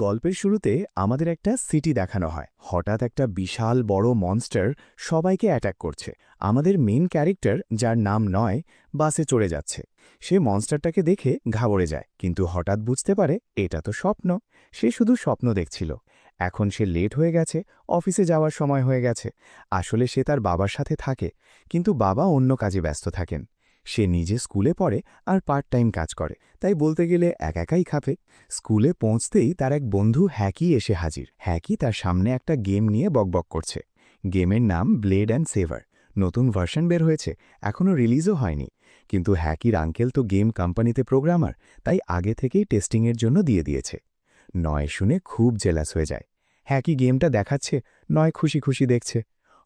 গল্পের শুরুতে আমাদের একটা সিটি দেখানো হয়। হঠাৎ একটা বিশাল বড় মনস্টার সবাইকে অ্যাটাক করছে। আমাদের মেইন ক্যারেক্টার, যার নাম নয়, বাসে চড়ে যাচ্ছে। সে মনস্টারটাকে দেখে ঘাবড়ে যায়, কিন্তু হঠাৎ বুঝতে পারে এটা তো স্বপ্ন। সে শুধু স্বপ্ন দেখছিল। এখন সে লেট হয়ে গেছে, অফিসে যাওয়ার সময় হয়ে গেছে। আসলে সে তার বাবার সাথে থাকে, কিন্তু বাবা অন্য কাজে ব্যস্ত থাকেন। সে নিজে স্কুলে পড়ে আর পার্ট টাইম কাজ করে, তাই বলতে গেলে একাই খাপে। স্কুলে পৌঁছতেই তার এক বন্ধু হ্যাকি এসে হাজির। হ্যাকি তার সামনে একটা গেম নিয়ে বকবক করছে। গেমের নাম ব্লেড অ্যান্ড সেভার। নতুন ভার্সন বের হয়েছে, এখনও রিলিজও হয়নি। কিন্তু হ্যাকির আঙ্কেল তো গেম কোম্পানিতে প্রোগ্রামার, তাই আগে থেকেই টেস্টিংয়ের জন্য দিয়ে দিয়েছে। নয় শুনে খুব জেলাস হয়ে যায়। হ্যাকি গেমটা দেখাচ্ছে, নয় খুশি খুশি দেখছে।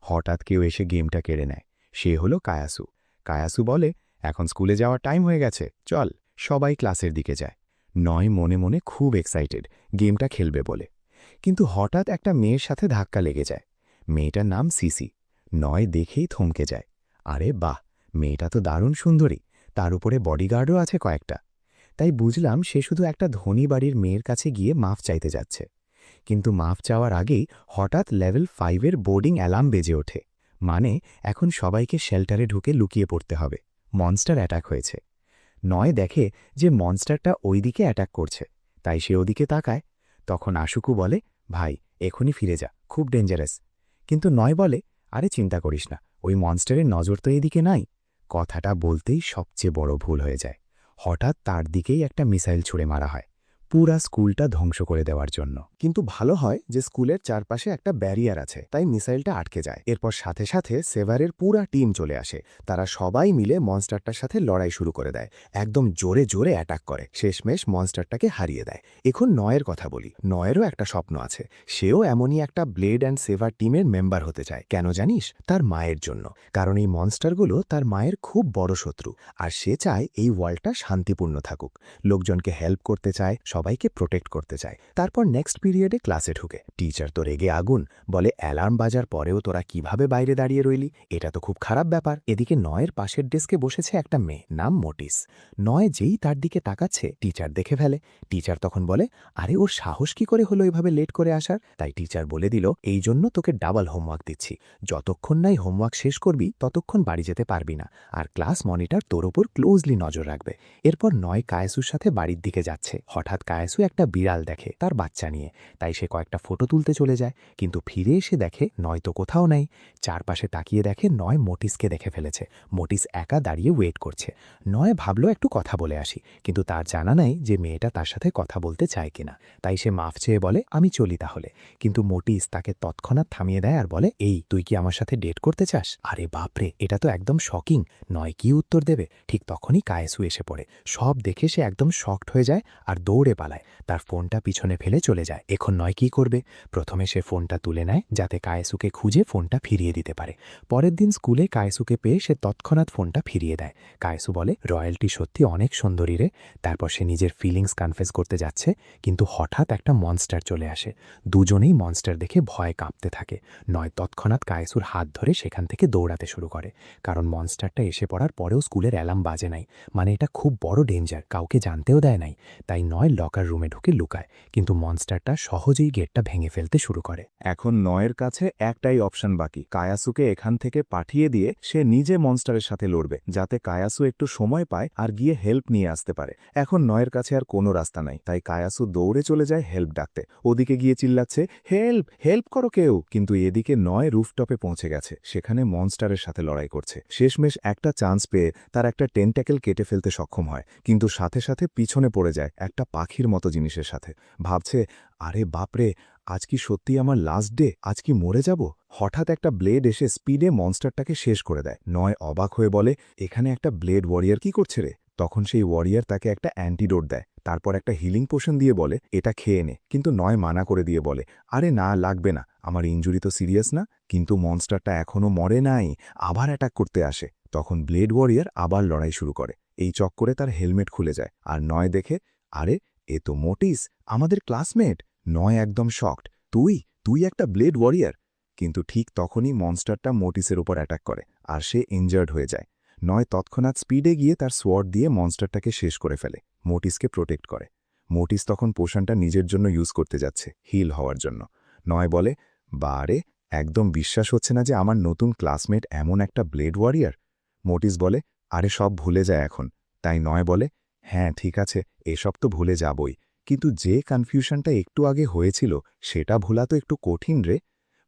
হঠাৎ কেউ এসে গেমটা কেড়ে নেয়। সে হলো কায়াসু। কায়াসু বলে, এখন স্কুলে যাওয়ার টাইম হয়ে গেছে, চল। সবাই ক্লাসের দিকে যায়। নয় মনে মনে খুব এক্সাইটেড গেমটা খেলবে বলে। কিন্তু হঠাৎ একটা মেয়ের সাথে ধাক্কা লেগে যায়। মেয়েটার নাম সিসি। নয় দেখেই থমকে যায়। আরে বাহ, মেয়েটা তো দারুণ সুন্দরী, তার উপরে বডিগার্ডও আছে কয়েকটা। তাই বুঝলাম সে শুধু একটা ধনী বাড়ির মেয়ের কাছে গিয়ে মাফ চাইতে যাচ্ছে। কিন্তু মাফ চাওয়ার আগেই হঠাৎ লেভেল 5-এর বোর্ডিং অ্যালার্ম বেজে ওঠে। মানে এখন সবাইকে শেল্টারে ঢুকে লুকিয়ে পড়তে হবে। মনস্টার অ্যাটাক হয়েছে। নয় দেখে যে মনস্টারটা ওই দিকে অ্যাটাক করছে, তাই সে ওদিকে তাকায়। তখন আশুকু বলে, ভাই এখনই ফিরে যা, খুব ডেঞ্জারাস। কিন্তু নয় বলে, আরে চিন্তা করিস না, ওই মনস্টারের নজর তো এদিকে নাই। কথাটা বলতেই সবচেয়ে বড় ভুল হয়ে যায়। হঠাৎ তার দিকেই একটা মিসাইল ছুড়ে মারা হয়, পুরা স্কুলটা ধ্বংস করে দেওয়ার জন্য। কিন্তু ভালো হয় যে স্কুলের চারপাশে একটা ব্যারিয়ার আছে, তাই মিসাইলটা আটকে যায়। এরপর সাথে সাথে সেভারের পুরা টিম চলে আসে। তারা সবাই মিলে মনস্টারটার সাথে লড়াই শুরু করে দেয়। একদম জোরে জোরে অ্যাটাক করে, শেষমেশ মনস্টারটাকে হারিয়ে দেয়। এখন নয়ের কথা বলি। নয়েরও একটা স্বপ্ন আছে। সেও এমনই একটা ব্লেড অ্যান্ড সেভার টিমের মেম্বার হতে চায়। কেন জানিস? তার মায়ের জন্য। কারণ এই মনস্টারগুলো তার মায়ের খুব বড় শত্রু, আর সে চায় এই ওয়ার্ল্ডটা শান্তিপূর্ণ থাকুক। লোকজনকে হেল্প করতে চায়, সবাইকে প্রোটেক্ট করতে চায়। তারপর নেক্সট পিরিয়ডে ক্লাসে ঢুকে। টিচার তো রেগে আগুন, বলে অ্যালার্ম বাজার পরেও তোরা কিভাবে বাইরে দাঁড়িয়ে রইলি, এটা তো খুব খারাপ ব্যাপার। এদিকে নয়ের পাশের ডেস্কে বসেছে একটা মেয়ে, নাম মোটিস। নয় যেই তার দিকে তাকাচ্ছে, টিচার দেখে ফেলে। টিচার তখন বলে, আরে ওর সাহস কি করে হলো এভাবে লেট করে আসার? তাই টিচার বলে দিল, এই জন্য তোকে ডাবল হোমওয়ার্ক দিচ্ছি। যতক্ষণ নাই হোমওয়ার্ক শেষ করবি ততক্ষণ বাড়ি যেতে পারবি না, আর ক্লাস মনিটর তোর ওপর ক্লোজলি নজর রাখবে। এরপর নয় কায়েসুর সাথে বাড়ির দিকে যাচ্ছে। হঠাৎ কায়েসু একটা বিড়াল দেখে তার বাচ্চা নিয়ে, তাই সে কয়েকটা ফটো তুলতে চলে যায়। কিন্তু ফিরে এসে দেখে নয় তো কোথাও নেই। চারপাশে তাকিয়ে দেখে নয় মোটিসকে দেখে ফেলেছে। মোটিস একা দাঁড়িয়ে ওয়েট করছে। নয় ভাবলো একটু কথা বলে আসি, কিন্তু তার জানা নাই যে মেয়েটা তার সাথে কথা বলতে চায় কিনা। তাই সে মাফ চেয়ে বলে, আমি চলি তাহলে। কিন্তু মোটিস তাকে তৎক্ষণাৎ থামিয়ে দেয় আর বলে, এই তুই কি আমার সাথে ডেট করতে চাস? আরে বাপরে, এটা তো একদম শকিং। নয় কি উত্তর দেবে? ঠিক তখনই কায়েসু এসে পড়ে। সব দেখে সে একদম শকড হয়ে যায় আর দৌড়ে পালায়। তার ফোনটা পিছনে ফেলে চলে যায়। এখন নয় কি করবে? প্রথমে সে ফোনটা তুলে নেয় যাতে কায়েসুকে খুঁজে ফোনটা ফিরিয়ে দিতে পারে। পরের দিন স্কুলে কায়েসুকে পেয়ে সে তৎক্ষণাৎ ফোনটা ফিরিয়ে দেয়। কায়েসু বলে, রয়্যালটি সত্যি অনেক সুন্দরী রে। তারপর সে নিজের ফিলিংস কনফেস করতে যাচ্ছে, কিন্তু হঠাৎ একটা মনস্টার চলে আসে। দুজনেই মনস্টার দেখে ভয়ে কাঁপতে থাকে। নয় তৎক্ষণাৎ কায়েসুর হাত ধরে সেখান থেকে দৌড়াতে শুরু করে, কারণ মনস্টারটা এসে পড়ার পরেও স্কুলের অ্যালার্ম বাজে নাই। মানে এটা খুব বড় ডেঞ্জার, কাউকে জানতেও দেয় নাই। তাই নয় লকার রুমে ঢুকে লুকায়, কিন্তু মনস্টারটা সহজেই গেটটা ভেঙে ফেলতে শুরু করে। এখন নয়ের কাছে একটাই অপশন বাকি, কায়াসুকে এখান থেকে পাঠিয়ে দিয়ে সে নিজে মনস্টারের সাথে লড়বে, যাতে কায়াসু একটু সময় পায় আর গিয়ে হেল্প নিয়ে আসতে পারে। এখন নয়ের কাছে আর কোনো রাস্তা নাই, তাই কায়াসু দৌড়ে চলে যায় হেল্প ডাকতে। ওদিকে গিয়ে চিল্লাচ্ছে, হেল্প হেল্প করো কেউ। কিন্তু এদিকে নয় রুফটপে পৌঁছে গেছে, সেখানে মনস্টারের সাথে লড়াই করছে। শেষমেশ একটা চান্স পেয়ে তার একটা টেন্ট্যাকেল কেটে ফেলতে সক্ষম হয়, কিন্তু সাথে সাথে পিছনে পড়ে যায় একটা পাখির মতো জিনিসের সাথে। ভাবছে, আরে বাপরে, আজ কি সত্যি আমার লাস্ট ডে? আজ কি মরে যাব? হঠাৎ একটা ব্লেড এসে স্পিডে মনস্টারটাকে শেষ করে দেয়। নয় অবাক হয়ে বলে, এখানে একটা ব্লেড ওয়ারিয়ার কি করছে রে? তখন সেই ওয়ারিয়ার তাকে একটা অ্যান্টিডোট দেয়, তারপর একটা হিলিং পোশন দিয়ে বলে, এটা খেয়ে নে। কিন্তু নয় মানা করে দিয়ে বলে, আরে না, লাগবে না, আমার ইনজুরি তো সিরিয়াস না। কিন্তু মনস্টারটা এখনও মরে নাই, আবার অ্যাটাক করতে আসে। তখন ব্লেড ওয়ারিয়ার আবার লড়াই শুরু করে। এই চক্করে তার হেলমেট খুলে যায়, আর নয় দেখে, আরে এ তো মোটিস, আমাদের ক্লাসমেট। নয় একদম শকড, তুই তুই একটা ব্লেড ওয়ারিয়ার? কিন্তু ঠিক তখনই মনস্টারটা মোটিসের উপর অ্যাটাক করে, আর সে ইনজার্ড হয়ে যায়। নয় তৎক্ষণাৎ স্পিডে গিয়ে তার সোয়ার্ড দিয়ে মনস্টারটাকে শেষ করে ফেলে, মোটিসকে প্রোটেক্ট করে। মোটিস তখন পোশনটা নিজের জন্য ইউজ করতে যাচ্ছে, হিল হওয়ার জন্য। নয় বলে, বারে, একদম বিশ্বাস হচ্ছে না যে আমার নতুন ক্লাসমেট এমন একটা ব্লেড ওয়ারিয়ার। মোটিস বলে, আরে সব ভুলে যায় এখন। তাই নয় বলে, হ্যাঁ ঠিক আছে, এসব তো ভুলে যাবই, কিন্তু যে কনফিউশনটা একটু আগে হয়েছিল সেটা ভোলা তো একটু কঠিন রে।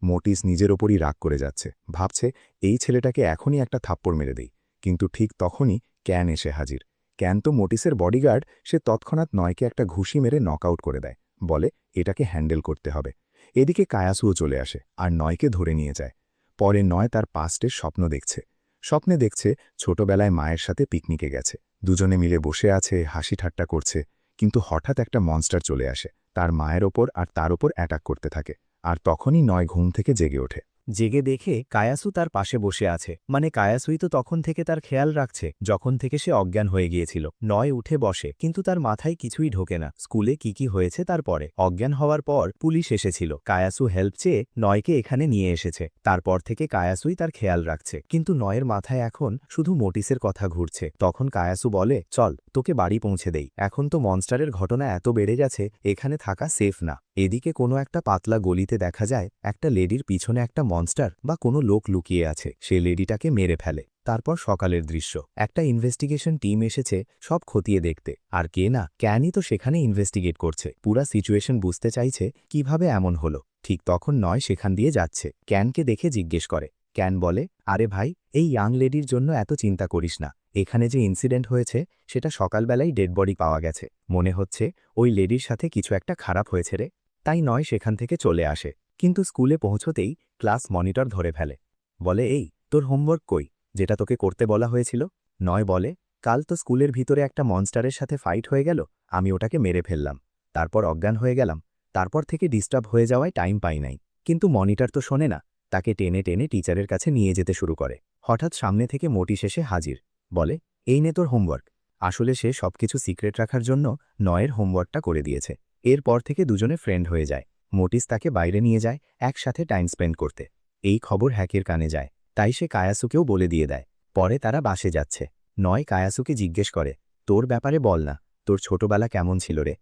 মোটিস নিজের ওপরই রাগ করে যাচ্ছে, ভাবছে এই ছেলেটাকে এখনই একটা থাপ্পড় মেরে দেই। কিন্তু ঠিক তখনই ক্যান এসে হাজির। ক্যান তো মোটিসের বডিগার্ড, সে তৎক্ষণাৎ নয়কে একটা ঘুষি মেরে নকআউট করে দেয়, বলে এটাকে হ্যান্ডেল করতে হবে। এদিকে কায়াসুও চলে আসে আর নয়কে ধরে নিয়ে যায়। পরে নয় তার পাস্টের স্বপ্ন দেখছে। স্বপ্নে দেখছে ছোটবেলায় মায়ের সাথে পিকনিকে গেছে, দুজনে মিলে বসে আছে, হাসি ঠাট্টা করছে। কিন্তু হঠাৎ একটা মনস্টার চলে আসে, তার মায়ের ওপর আর তার ওপর অ্যাটাক করতে থাকে। আর তখনই নয় ঘুম থেকে জেগে ওঠে। জেগে দেখে কায়াসু তার পাশে বসে আছে, মানে কায়াসুই তো তখন থেকে তার খেয়াল রাখছে যখন থেকে সে অজ্ঞান হয়ে গিয়েছিল। নয় উঠে বসে, কিন্তু তার মাথায় কিছুই ঢোকে না স্কুলে কি হয়েছে। তারপরে অজ্ঞান হওয়ার পর পুলিশ এসেছিল, কায়াসু হেল্প চেয়ে নয়কে এখানে নিয়ে এসেছে। তারপর থেকে কায়াসুই তার খেয়াল রাখছে, কিন্তু নয়ের মাথায় এখন শুধু মোটিসের কথা ঘুরছে। তখন কায়াসু বলে, চল তোকে বাড়ি পৌঁছে দেই, এখন তো মনস্টারের ঘটনা এত বেড়ে গেছে, এখানে থাকা সেফ না। এদিকে কোনো একটা পাতলা গলিতে দেখা যায় একটা লেডির পিছনে একটা মনস্টার বা কোনো লোক লুকিয়ে আছে, সে লেডিটাকে মেরে ফেলে। তারপর সকালের দৃশ্য, একটা ইনভেস্টিগেশন টিম এসেছে সব খতিয়ে দেখতে। আর কে না, ক্যানই তো সেখানে ইনভেস্টিগেট করছে, পুরা সিচুয়েশন বুঝতে চাইছে কিভাবে এমন হলো। ঠিক তখন নয় সেখান দিয়ে যাচ্ছে, ক্যানকে দেখে জিজ্ঞেস করে। ক্যান বলে, আরে ভাই, এই ইয়াং লেডির জন্য এত চিন্তা করিস না, এখানে যে ইনসিডেন্ট হয়েছে সেটা সকালবেলাই ডেড বডি পাওয়া গেছে, মনে হচ্ছে ওই লেডির সাথে কিছু একটা খারাপ হয়েছে রে। তাই নয় সেখান থেকে চলে আসে, কিন্তু স্কুলে পৌঁছতেই ক্লাস মনিটর ধরে ফেলে। বলে, এই তোর হোমওয়ার্ক কই, যেটা তোকে করতে বলা হয়েছিল? নয় বলে, কাল তো স্কুলের ভিতরে একটা মনস্টারের সাথে ফাইট হয়ে গেল, আমি ওটাকে মেরে ফেললাম, তারপর অজ্ঞান হয়ে গেলাম, তারপর থেকে ডিস্টার্ব হয়ে যাওয়ায় টাইম পাই নাই। কিন্তু মনিটর তো শোনে না, তাকে টেনে টেনে টিচারের কাছে নিয়ে যেতে শুরু করে। হঠাৎ সামনে থেকে মোটিস এসে হাজির, বলে, এই নে তোর হোমওয়ার্ক। আসলে সে সবকিছু সিক্রেট রাখার জন্য নয়ের হোমওয়ার্কটা করে দিয়েছে। এরপর থেকে দুজনে ফ্রেন্ড হয়ে যায়। মোটিস তাকে বাইরে নিয়ে যায় একসাথে টাইম স্পেন্ড করতে। এই খবর হ্যাকের কানে যায়, তাই সে কায়াসুকেও বলে দিয়ে দেয়। পরে তারা বাসে যাচ্ছে। নয় কায়াসুকে জিজ্ঞেস করে, তোর ব্যাপারে বল না, তোর ছোটবেলা কেমন ছিল রে?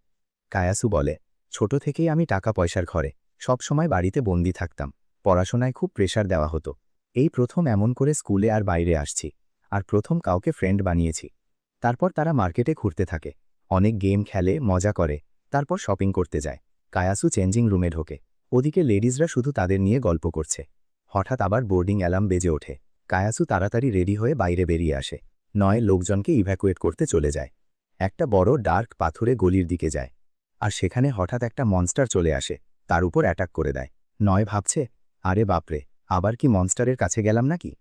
কায়াসু বলে, ছোট থেকেই আমি টাকা পয়সার ঘরে, সব সময় বাড়িতে বন্দি থাকতাম, পড়াশোনায় খুব প্রেশার দেওয়া হতো। এই প্রথম এমন করে স্কুলে আর বাইরে আসছি, আর প্রথম কাউকে ফ্রেন্ড বানিয়েছি। তারপর তারা মার্কেটে ঘুরতে থাকে, অনেক গেম খেলে, মজা করে, তারপর শপিং করতে যায়। কায়াসু চেঞ্জিং রুমে ঢোকে, ওদিকে লেডিজরা শুধু তাদের নিয়ে গল্প করছে। হঠাৎ আবার বোর্ডিং অ্যালার্ম বেজে ওঠে। কায়াসু তাড়াতাড়ি রেডি হয়ে বাইরে বেরিয়ে আসে। নয় লোকজনকে ইভ্যাকুয়েট করতে চলে যায়। একটা বড় ডার্ক পাথুরে গলির দিকে যায়, আর সেখানে হঠাৎ একটা মনস্টার চলে আসে, তার উপর অ্যাটাক করে দেয়। নয় ভাবছে, আরে বাপরে, আবার কি মনস্টারের কাছে গেলাম নাকি?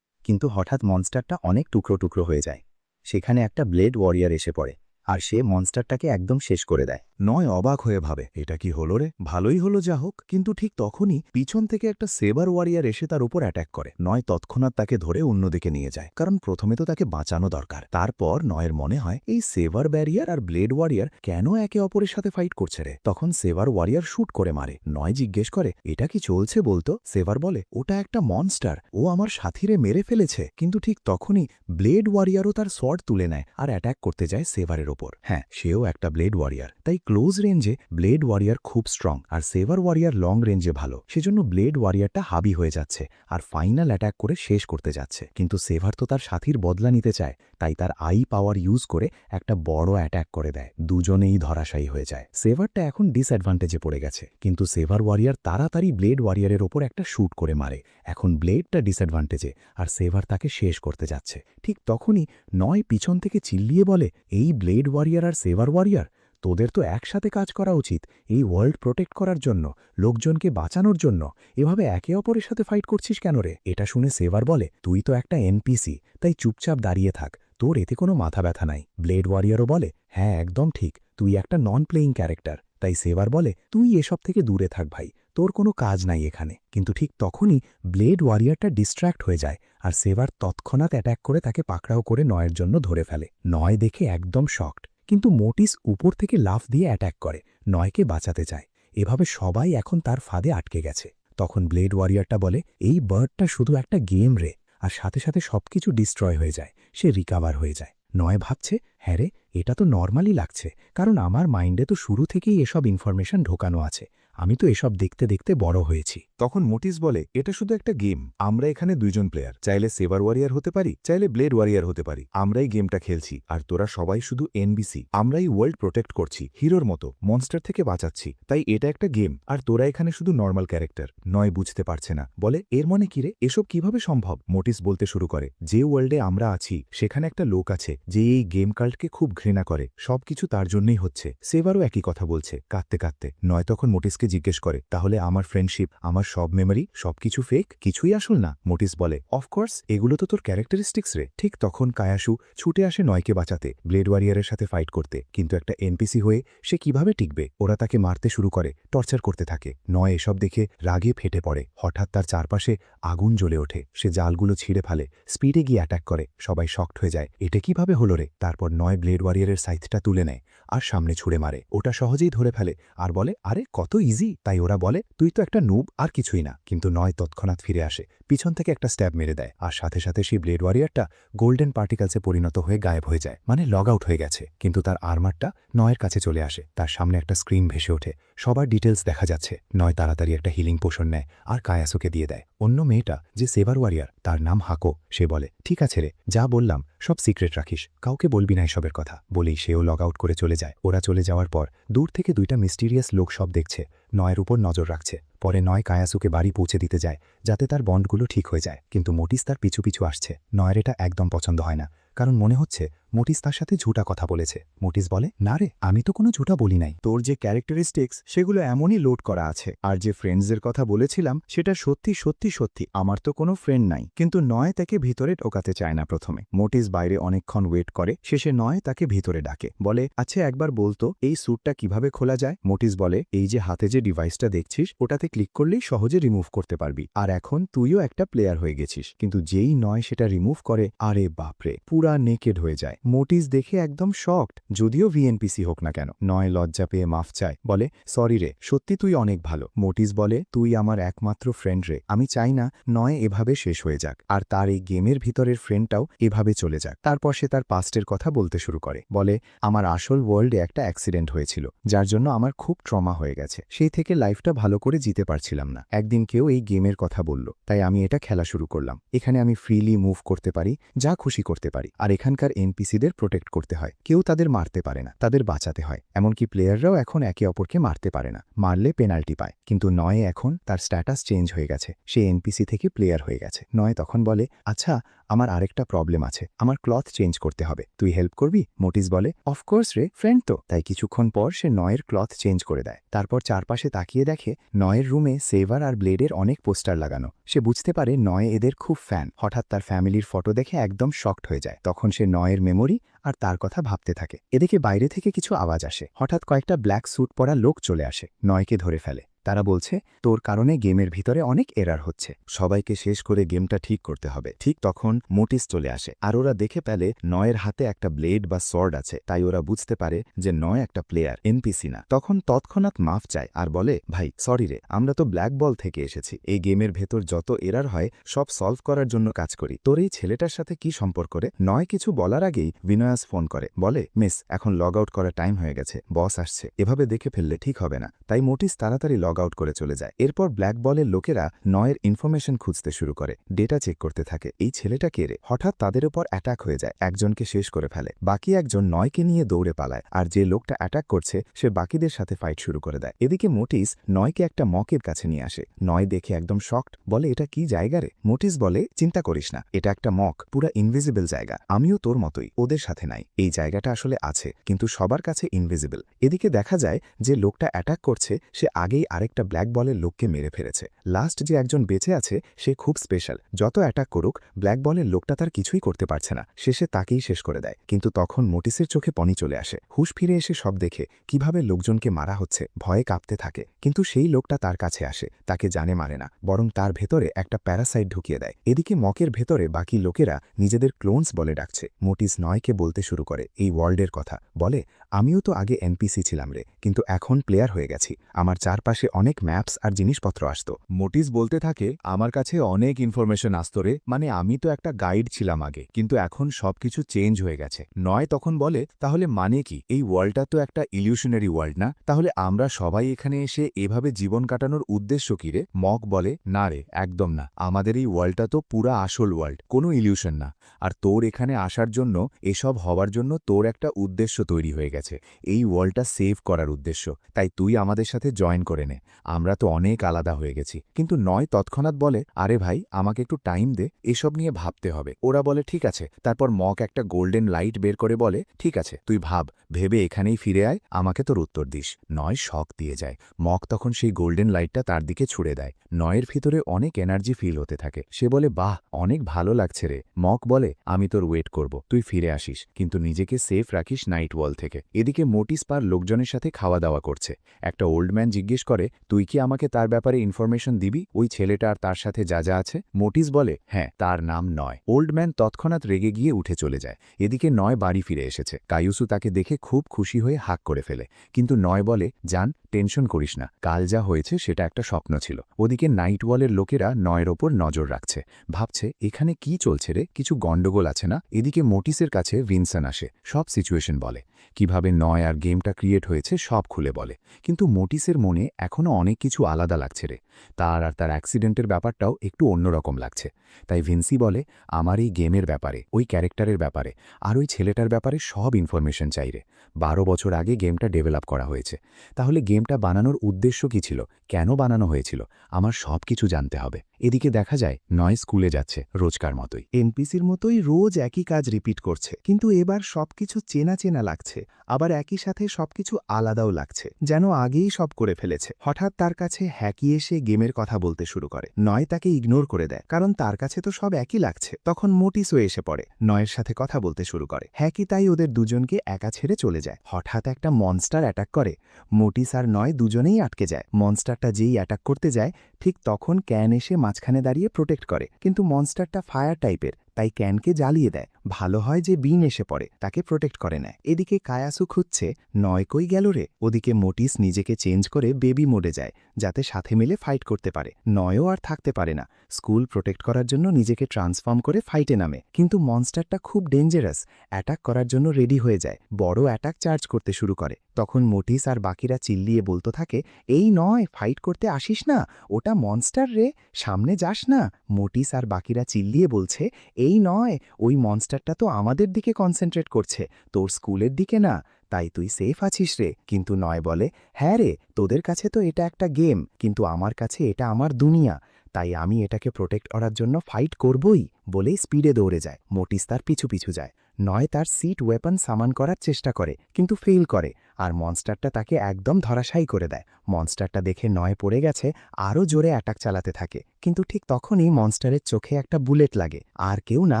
কিন্তু হঠাৎ মনস্টারটা অনেক টুকরো টুকরো হয়ে যায়। সেখানে একটা ব্লেড ওয়ারিয়ার এসে পড়ে, আর সে মনস্টারটাকে একদম শেষ করে দেয়। নয় অবাক হয়ে ভাবে, এটা কি হলো রে? ভালোই হলো যা হোক, কিন্তু ঠিক তখনই পিছন থেকে একটা সেবার ওয়ারিয়ার এসে তার উপর অ্যাটাক করে। নয় তৎক্ষণাৎ তাকে ধরে অন্যদিকে নিয়ে যায়, কারণ প্রথমে তো তাকে বাঁচানো দরকার। তারপর নয়ের মনে হয় এই সেভার ব্যারিয়ার আর ব্লেড ওয়ারিয়ার কেন একে অপরের সাথে ফাইট করছে রে। তখন সেভার ওয়ারিয়ার শুট করে মারে। নয় জিজ্ঞেস করে, এটা কি চলছে বলতো? সেভার বলে, ওটা একটা মনস্টার, ও আমার সাথীরে মেরে ফেলেছে। কিন্তু ঠিক তখনই ব্লেড ওয়ারিয়ারও তার সোয়ার্ড তুলে নেয় আর অ্যাটাক করতে যায় সেভারের ওপর। হ্যাঁ, সেও একটা ব্লেড ওয়ারিয়ার, তাই ক্লোজ রেঞ্জে ব্লেড ওয়ারিয়ার খুব স্ট্রং, আর সেভার ওয়ারিয়ার লং রেঞ্জে ভালো। সেজন্য ব্লেড ওয়ারিয়ারটা হাবি হয়ে যাচ্ছে আর ফাইনাল অ্যাটাক করে শেষ করতে যাচ্ছে। কিন্তু সেভার তো তার সাথীর বদলা নিতে চায়, তাই তার আই পাওয়ার ইউজ করে একটা বড় অ্যাটাক করে দেয়। দুজনেই ধরাশায়ী হয়ে যায়। সেভারটা এখন ডিসঅ্যাডভান্টেজে পড়ে গেছে, কিন্তু সেভার ওয়ারিয়ার তাড়াতাড়ি ব্লেড ওয়ারিয়ারের ওপর একটা শ্যুট করে মারে। এখন ব্লেডটা ডিসঅ্যাডভান্টেজে, আর সেভার তাকে শেষ করতে যাচ্ছে। ঠিক তখনই নয় পিছন থেকে চিল্লিয়ে বলে, এই ব্লেড ওয়ারিয়ার আর সেভার ওয়ারিয়ার, তোদের তো একসাথে কাজ করা উচিত, এই ওয়ার্ল্ড প্রোটেক্ট করার জন্য, লোকজনকে বাঁচানোর জন্য। এভাবে একে অপরের সাথে ফাইট করছিস কেন রে? এটা শুনে সেভার বলে, তুই তো একটা এনপিসি, তাই চুপচাপ দাঁড়িয়ে থাক, তোর এতে কোনো মাথা ব্যথা নাই। ব্লেড ওয়ারিয়ারও বলে, হ্যাঁ একদম ঠিক, তুই একটা নন প্লেয়িং ক্যারেক্টার। তাই সেভার বলে, তুই এসব থেকে দূরে থাক ভাই, তোর কোনো কাজ নাই এখানে। কিন্তু ঠিক তখনই ব্লেড ওয়ারিয়ারটা ডিস্ট্র্যাক্ট হয়ে যায়, আর সেভার তৎক্ষণাৎ অ্যাটাক করে তাকে পাকড়াও করে নয়ের জন্য ধরে ফেলে। নয় দেখে একদম শকড, কিন্তু মোটিস উপর থেকে লাফ দিয়ে অ্যাটাক করে, নয়কে বাঁচাতে চায়। এভাবে সবাই এখন তার ফাঁদে আটকে গেছে। তখন ব্লেড ওয়ারিয়ারটা বলে, এই বার্ডটা শুধু একটা গেম রে, আর সাথে সাথে সবকিছু ডিস্ট্রয় হয়ে যায়, সে রিকাভার হয়ে যায়। নয় ভাবছে, হ্যাঁ রে, এটা তো নর্মালি লাগছে, কারণ আমার মাইন্ডে তো শুরু থেকেই এসব ইনফরমেশন ঢোকানো আছে। আমি তো এসব দেখতে দেখতে বড় হয়েছি। তখন মোটিস বলে, এটা শুধু একটা গেম। আমরা এখানে দুইজন প্লেয়ার, চাইলে সেভার ওয়ারিয়ার হতে পারি, চাইলে ব্লেড ওয়ারিয়ার হতে পারি। আমরাই গেমটা খেলছি, আর তোরা সবাই শুধু এনবিসি। আমরাই ওয়ার্ল্ড প্রোটেক্ট করছি হিরোর মতো, মনস্টার থেকে বাঁচাচ্ছি। তাই এটা একটা গেম, আর তোরা এখানে শুধু নর্মাল ক্যারেক্টার। নয় বুঝতে পারছে না, বলে এর মনে কিরে, এসব কিভাবে সম্ভব? মোটিস বলতে শুরু করে, যে ওয়ার্ল্ডে আমরা আছি সেখানে একটা লোক আছে যে এই গেম কাল্টকে খুব ঘৃণা করে, সবকিছু তার জন্যই হচ্ছে। সেভারও একই কথা বলছে কাঁদতে কাঁদতে। নয় তখন মোটিসকে জিজ্ঞেস করে, তাহলে আমার ফ্রেন্ডশিপ, আমার সব মেমরি, সবকিছু ফেক, কিছুই আসল না? মোটিস বলে, অফকোর্স, এগুলো তো তোর ক্যারেক্টারিস্টিক্স রে। ঠিক তখন কায়াসু ছুটে আসে নয়কে বাঁচাতে, ব্লেড ওয়ারিয়ারের সাথে ফাইট করতে। কিন্তু একটা এনপিসি হয়ে সে কিভাবে টিকবে? ওরা তাকে মারতে শুরু করে, টর্চার করতে থাকে। নয় এসব দেখে রাগে ফেটে পড়ে। হঠাৎ তার চারপাশে আগুন জ্বলে ওঠে। সে জালগুলো ছিঁড়ে ফেলে, স্পিডে গিয়ে অ্যাটাক করে। সবাই শকড হয়ে যায়, এটা কিভাবে হলো রে? তারপর নয় ব্লেড ওয়ারিয়ারের সাইথটা তুলে নেয় আর সামনে ছুঁড়ে মারে। ওটা সহজেই ধরে ফেলে আর বলে, আরে কত ইজি। তাই ওরা বলে, তুই তো একটা নুব আর কিছুই না। কিন্তু নয় তৎক্ষণাৎ ফিরে আসে, পিছন থেকে একটা স্ট্যাব মেরে দেয়, আর সাথে সাথে সেই ব্লেড ওয়ারিয়ারটা গোল্ডেন পার্টিকেলসে পরিণত হয়ে গায়েব হয়ে যায়, মানে লগ আউট হয়ে গেছে। কিন্তু তার আর্মারটা নয়ের কাছে চলে আসে, তার সামনে একটা স্ক্রিন ভেসে ওঠে, সবার ডিটেলস দেখা যাচ্ছে। নয় তাড়াতাড়ি একটা হিলিং পোশন নেয় আর কায়াসুকে দিয়ে দেয়। অন্য মেয়েটা যে সেভার ওয়ারিয়ার, তার নাম হাকো, সে বলে, ঠিক আছে রে, যা বললাম সব সিক্রেট রাখিস, কাউকে বলবি না এসবের কথা। বলেই সেও লগ আউট করে চলে যায়। ওরা চলে যাওয়ার পর দূর থেকে দুইটা মিস্টিরিয়াস লোক সব দেখছে, নয়ের উপর নজর রাখছে। পরে নয় কায়াসুকে বাড়ি পৌঁছে দিতে যায় যাতে তার বন্ডগুলো ঠিক হয়ে যায়। কিন্তু মোটিস তার পিছু পিছু আসছে। নয়ের এটা একদম পছন্দ হয় না, কারণ মনে হচ্ছে মোটিস তার সাথে ঝুটা কথা বলেছে। মোটিস বলে, না রে, আমি তো কোনো ঝুটা বলি নাই। তোর যে ক্যারেক্টারিস্টিক্স সেগুলো এমনই লোড করা আছে, আর যে ফ্রেন্ডসের কথা বলেছিলাম সেটা সত্যি সত্যি সত্যি। আমার তো কোনো ফ্রেন্ড নাই। কিন্তু নয় তাকে ভিতরে ঢোকাতে চায় না প্রথমে। মোটিস বাইরে অনেকক্ষণ ওয়েট করে, শেষে নয় তাকে ভিতরে ডাকে, বলে, আচ্ছা একবার বলতো এই স্যুটটা কিভাবে খোলা যায়? মোটিস বলে, এই যে হাতে যে ডিভাইসটা দেখছিস ওটাতে ক্লিক করলেই সহজে রিমুভ করতে পারবি। আর এখন তুইও একটা প্লেয়ার হয়ে গেছিস। কিন্তু যেই নয় সেটা রিমুভ করে, আরে বাপরে, পুরা নেকেড হয়ে যায়। মোটিস দেখে একদম শকড, যদিও ভিএনপিসি হোক না কেন। নয় লজ্জা পেয়ে মাফ চায়, বলে, সরি রে, সত্যি তুই অনেক ভালো। মোটিস বলে, তুই আমার একমাত্র ফ্রেন্ড রে, আমি চাই না নয় এভাবে শেষ হয়ে যাক, আর তার এই গেমের ভিতরের ফ্রেন্ডটাও এভাবে চলে যাক। তারপর সে তার পাস্টের কথা বলতে শুরু করে, বলে, আমার আসল ওয়ার্ল্ডে একটা অ্যাক্সিডেন্ট হয়েছিল, যার জন্য আমার খুব ট্রমা হয়ে গেছে। সেই থেকে লাইফটা ভালো করে জিতে পারছিলাম না। একদিন কেউ এই গেমের কথা বলল, তাই আমি এটা খেলা শুরু করলাম। এখানে আমি ফ্রিলি মুভ করতে পারি, যা খুশি করতে পারি, আর এখানকার এনপিসিদের প্রোটেক্ট করতে হয়। কেউ তাদের মারতে পারে না, তাদের বাঁচাতে হয়। এমনকি প্লেয়াররাও এখন একে অপরকে মারতে পারে না, মারলে পেনাল্টি পায়। কিন্তু নয়ে এখন তার স্ট্যাটাস চেঞ্জ হয়ে গেছে, সে এনপিসি থেকে প্লেয়ার হয়ে গেছে। নয় তখন বলে, আচ্ছা আমার আরেকটা প্রবলেম আছে, আমার ক্লথ চেঞ্জ করতে হবে, তুই হেল্প করবি? মোটিস বলে, অফকোর্স রে, ফ্রেন্ড তো। তাই কিছুক্ষণ পর সে নয়ের ক্লথ চেঞ্জ করে দেয়। তারপর চারপাশে তাকিয়ে দেখে নয়ের রুমে সেভার আর ব্লেডের অনেক পোস্টার লাগানো। সে বুঝতে পারে নয় এদের খুব ফ্যান। হঠাৎ তার ফ্যামিলির ফটো দেখে একদম শকড হয়ে যায়। তখন সে নয়ের মেমোরি আর তার কথা ভাবতে থাকে। এদিকে বাইরে থেকে কিছু আওয়াজ আসে। হঠাৎ কয়েকটা ব্ল্যাক স্যুট পরা লোক চলে আসে, নয়কে ধরে ফেলে। তারা বলছে, তোর কারণে গেমের ভিতরে অনেক এরার হচ্ছে, সবাইকে শেষ করে গেমটা ঠিক করতে হবে। ঠিক তখন মোটিস চলে আসে, আর ওরা দেখে পেলে নয়ের হাতে একটা ব্লেড বা সর্ড আছে। তাই ওরা বুঝতে পারে যে নয় একটা প্লেয়ার, এনপিসি না। তখন তৎক্ষণাৎ মাফ চায় আর বলে, ভাই সরি রে, আমরা তো ব্ল্যাক বল থেকে এসেছি। এই গেমের ভেতর যত এরার হয় সব সলভ করার জন্য কাজ করি। তোর এই ছেলেটার সাথে কি সম্পর্ক রে? নয় কিছু বলার আগেই বিনয়াস ফোন করে, বলে, মিস, এখন লগ আউট করার টাইম হয়ে গেছে, বস আসছে, এভাবে দেখে ফেললে ঠিক হবে না। তাই মোটিস তাড়াতাড়ি লগ আউট করে চলে যায়। এরপর ব্ল্যাক বলের লোকেরা নয়ের ইনফরমেশন খুঁজতে শুরু করে, ডেটা চেক করতে থাকে, এই ছেলেটা কে রে? হঠাৎ তাদের উপর অ্যাটাক হয়ে যায়, একজনকে শেষ করে ফেলে। বাকি একজন নয়কে নিয়ে দৌড়ে পালায়, আর যে লোকটা অ্যাটাক করছে সে বাকিদের সাথে ফাইট শুরু করে দেয়। এদিকে মোটিস নয়কে একটা মকের কাছে নিয়ে আসে। নয় দেখে একদম শকড, বলে, এটা কি জায়গা রে? মোটিস বলে, চিন্তা করিস না, এটা একটা মক, পুরা ইনভিজিবল জায়গা। আমিও তোর মতোই, ওদের সাথে নাই। এই জায়গাটা আসলে আছে, কিন্তু সবার কাছে ইনভিজিবল। এদিকে দেখা যায় যে লোকটা অ্যাটাক করছে সে আগেই আরেকটা ব্ল্যাক বলের লোককে মেরে ফেলেছে। লাস্ট যে একজন বেঁচে আছে সে খুব স্পেশাল, যত অ্যাটাক করুক ব্ল্যাক বলের লোকটা তার কিছুই করতে পারছে না, শেষে তাকেই শেষ করে দেয়। কিন্তু তখন মোটিসের চোখে পানি চলে আসে। হুশ ফিরে এসে সব দেখে কিভাবে লোকজনকে মারা হচ্ছে, ভয়ে কাঁপতে থাকে। কিন্তু সেই লোকটা তার কাছে আসে, তাকে জানে মারে না, বরং তার ভেতরে একটা প্যারাসাইট ঢুকিয়ে দেয়। এদিকে মকের ভেতরে বাকি লোকেরা নিজেদের ক্লোনস বলে ডাকছে। মোটিস নয়কে বলতে শুরু করে এই ওয়ার্ল্ডের কথা, বলে, আমিও তো আগে এনপিসি ছিলাম রে, কিন্তু এখন প্লেয়ার হয়ে গেছি। আমার চারপাশে অনেক ম্যাপস আর জিনিসপত্র আসতো। মোটিস বলতে থাকে, আমার কাছে অনেক ইনফরমেশন আসতো রে, মানে আমি তো একটা গাইড ছিলাম আগে, কিন্তু এখন সবকিছু চেঞ্জ হয়ে গেছে। নয় তখন বলে, তাহলে মানে কি? এই ওয়ার্ল্ডটা তো একটা ইলিউশনারি ওয়ার্ল্ড না? তাহলে আমরা সবাই এখানে এসে এভাবে জীবন কাটানোর উদ্দেশ্য কি রে? মক বলে, না রে, একদম না। আমাদের এই ওয়ার্ল্ডটা তো পুরা আসল ওয়ার্ল্ড, কোনো ইলিউশন না। আর তোর এখানে আসার জন্য, এসব হওয়ার জন্য তোর একটা উদ্দেশ্য তৈরি হয়ে গেছে, এই ওয়ার্ল্ডটা সেভ করার উদ্দেশ্য। তাই তুই আমাদের সাথে জয়েন করে নে। আমরা তো অনেক আলাদা হয়ে গেছি। কিন্তু নয় তৎক্ষণাৎ বলে, আরে ভাই, আমাকে একটু টাইম দে, এসব নিয়ে ভাবতে হবে। ওরা বলে ঠিক আছে। তারপর মক একটা গোল্ডেন লাইট বের করে বলে, ঠিক আছে, তুই ভাব, ভেবে এখানেই ফিরে আয়, আমাকে তোর উত্তর দিস। নয় শক দিয়ে যায়। মক তখন সেই গোল্ডেন লাইটটা তার দিকে ছুড়ে দেয়। নয়ের ভিতরে অনেক এনার্জি ফিল হতে থাকে। সে বলে, বাহ, অনেক ভালো লাগছে রে। মক বলে, আমি তোর ওয়েট করব, তুই ফিরে আসিস, কিন্তু নিজেকে সেফ রাখিস নাইট ওয়াল থেকে। এদিকে মোটিস পার লোকজনের সাথে খাওয়া দাওয়া করছে। একটা ওল্ড ম্যান জিজ্ঞেস করে, তুই কি আমাকে তার ব্যাপারে ইনফরমেশন দিবি, ওই ছেলেটা আর তার সাথে যা যা আছে? মোটিস বলে, হ্যাঁ, তার নাম নয়। ওল্ড ম্যান তৎক্ষণাৎ রেগে গিয়ে উঠে চলে যায়। এদিকে নয় বাড়ি ফিরে এসেছে। কায়ুসু তাকে দেখে খুব খুশি হয়ে হাক করে ফেলে, কিন্তু নয় বলে, জান, টেনশন করিস না, কাল যা হয়েছে সেটা একটা স্বপ্ন ছিল। ওদিকে নাইট ওয়ালের লোকেরা নয়ের ওপর নজর রাখছে, ভাবছে এখানে কি চলছে রে, কিছু গন্ডগোল আছে না? এদিকে মোটিসের কাছে ভিনসন আসে, সব সিচুয়েশন বলে, কিভাবে নয় আর গেমটা ক্রিয়েট হয়েছে সব খুলে বলে। কিন্তু মোটিসের মনে এখনও অনেক কিছু আলাদা লাগছে রে। তার আর তার অ্যাক্সিডেন্টের ব্যাপারটাও একটু অন্যরকম লাগছে। তাই ভিনসি বলে, আমার এই গেমের ব্যাপারে, ওই ক্যারেক্টারের ব্যাপারে আর ওই ছেলেটার ব্যাপারে সব ইনফরমেশন চাই রে। 12 বছর আগে গেমটা ডেভেলপ করা হয়েছে, তাহলে গেমটা বানানোর উদ্দেশ্য কী ছিল, কেন বানানো হয়েছিল, আমার সব কিছু জানতে হবে। এদিকে দেখা যায় নয় স্কুলে যাচ্ছে রোজকার মতোই। এনপিসির মতোই রোজ একই কাজ রিপিট করছে, কিন্তু এবার সবকিছু চেনা চেনা লাগছে, আবার একই সাথে সবকিছু আলাদাও লাগছে, যেন আগেই সব করে ফেলেছে। হঠাৎ তার কাছে হ্যাকি এসে গেমের কথা বলতে শুরু করে। নয় তাকে ইগনোর করে দেয়, কারণ তার কাছে তো সব একই লাগছে। তখন মোটিসও এসে পড়ে, নয়ের সাথে কথা বলতে শুরু করে। হ্যাকি তাই ওদের দুজনকে একা ছেড়ে চলে যায়। হঠাৎ একটা মনস্টার অ্যাটাক করে। মোটিস আর নয় দুজনেই আটকে যায়। মনস্টারটা যেই অ্যাটাক করতে যায়, ঠিক তখন ক্যান এসে মাঝখানে দাঁড়িয়ে প্রোটেক্ট করে, কিন্তু মনস্টারটা ফায়ার টাইপের, তাই ক্যানকে জ্বালিয়ে দেয়। ভালো হয় যে বিন এসে পড়ে, তাকে প্রোটেক্ট করে নেয়। এদিকে কায়াসু খুঁজছে নয় কই গেল রে। ওদিকে মোটিস নিজেকে চেঞ্জ করে বেবি মোডে যায়, যাতে সাথে মিলে ফাইট করতে পারে। নয়ও আর থাকতে পারে না, স্কুল প্রোটেক্ট করার জন্য নিজেকে ট্রান্সফর্ম করে ফাইটে নামে। কিন্তু মনস্টারটা খুব ডেঞ্জারাস, অ্যাটাক করার জন্য রেডি হয়ে যায়, বড় অ্যাটাক চার্জ করতে শুরু করে। তখন মোটিস আর বাকিরা চিল্লিয়ে বলতে থাকে, এই নয়, ফাইট করতে আসিস না, ওটা মনস্টার রে, সামনে যাস না। মোটিস আর বাকিরা চিল্লিয়ে বলছে, এই নয়, ওই মনস্টারটা তো আমাদের দিকে কনসেন্ট্রেট করছে, তোর স্কুলের দিকে না, তাই তুই সেফ আছিস রে। কিন্তু নয় বলে, হ্যাঁ রে, তোদের কাছে তো এটা একটা গেম, কিন্তু আমার কাছে এটা আমার দুনিয়া, তাই আমি এটাকে প্রোটেক্ট করার জন্য ফাইট করবই, বলেই স্পিডে দৌড়ে যায়। মোটিস তার পিছু পিছু যায়। নয় তার সিট ওয়েপন সামান করার চেষ্টা করে, কিন্তু ফেল করে, আর মনস্টারটা তাকে একদম ধরাশায়ী করে দেয়। মনস্টারটা দেখে নয় পড়ে গেছে, আরও জোরে অ্যাটাক চালাতে থাকে, কিন্তু ঠিক তখনই মনস্টারের চোখে একটা বুলেট লাগে। আর কেউ না,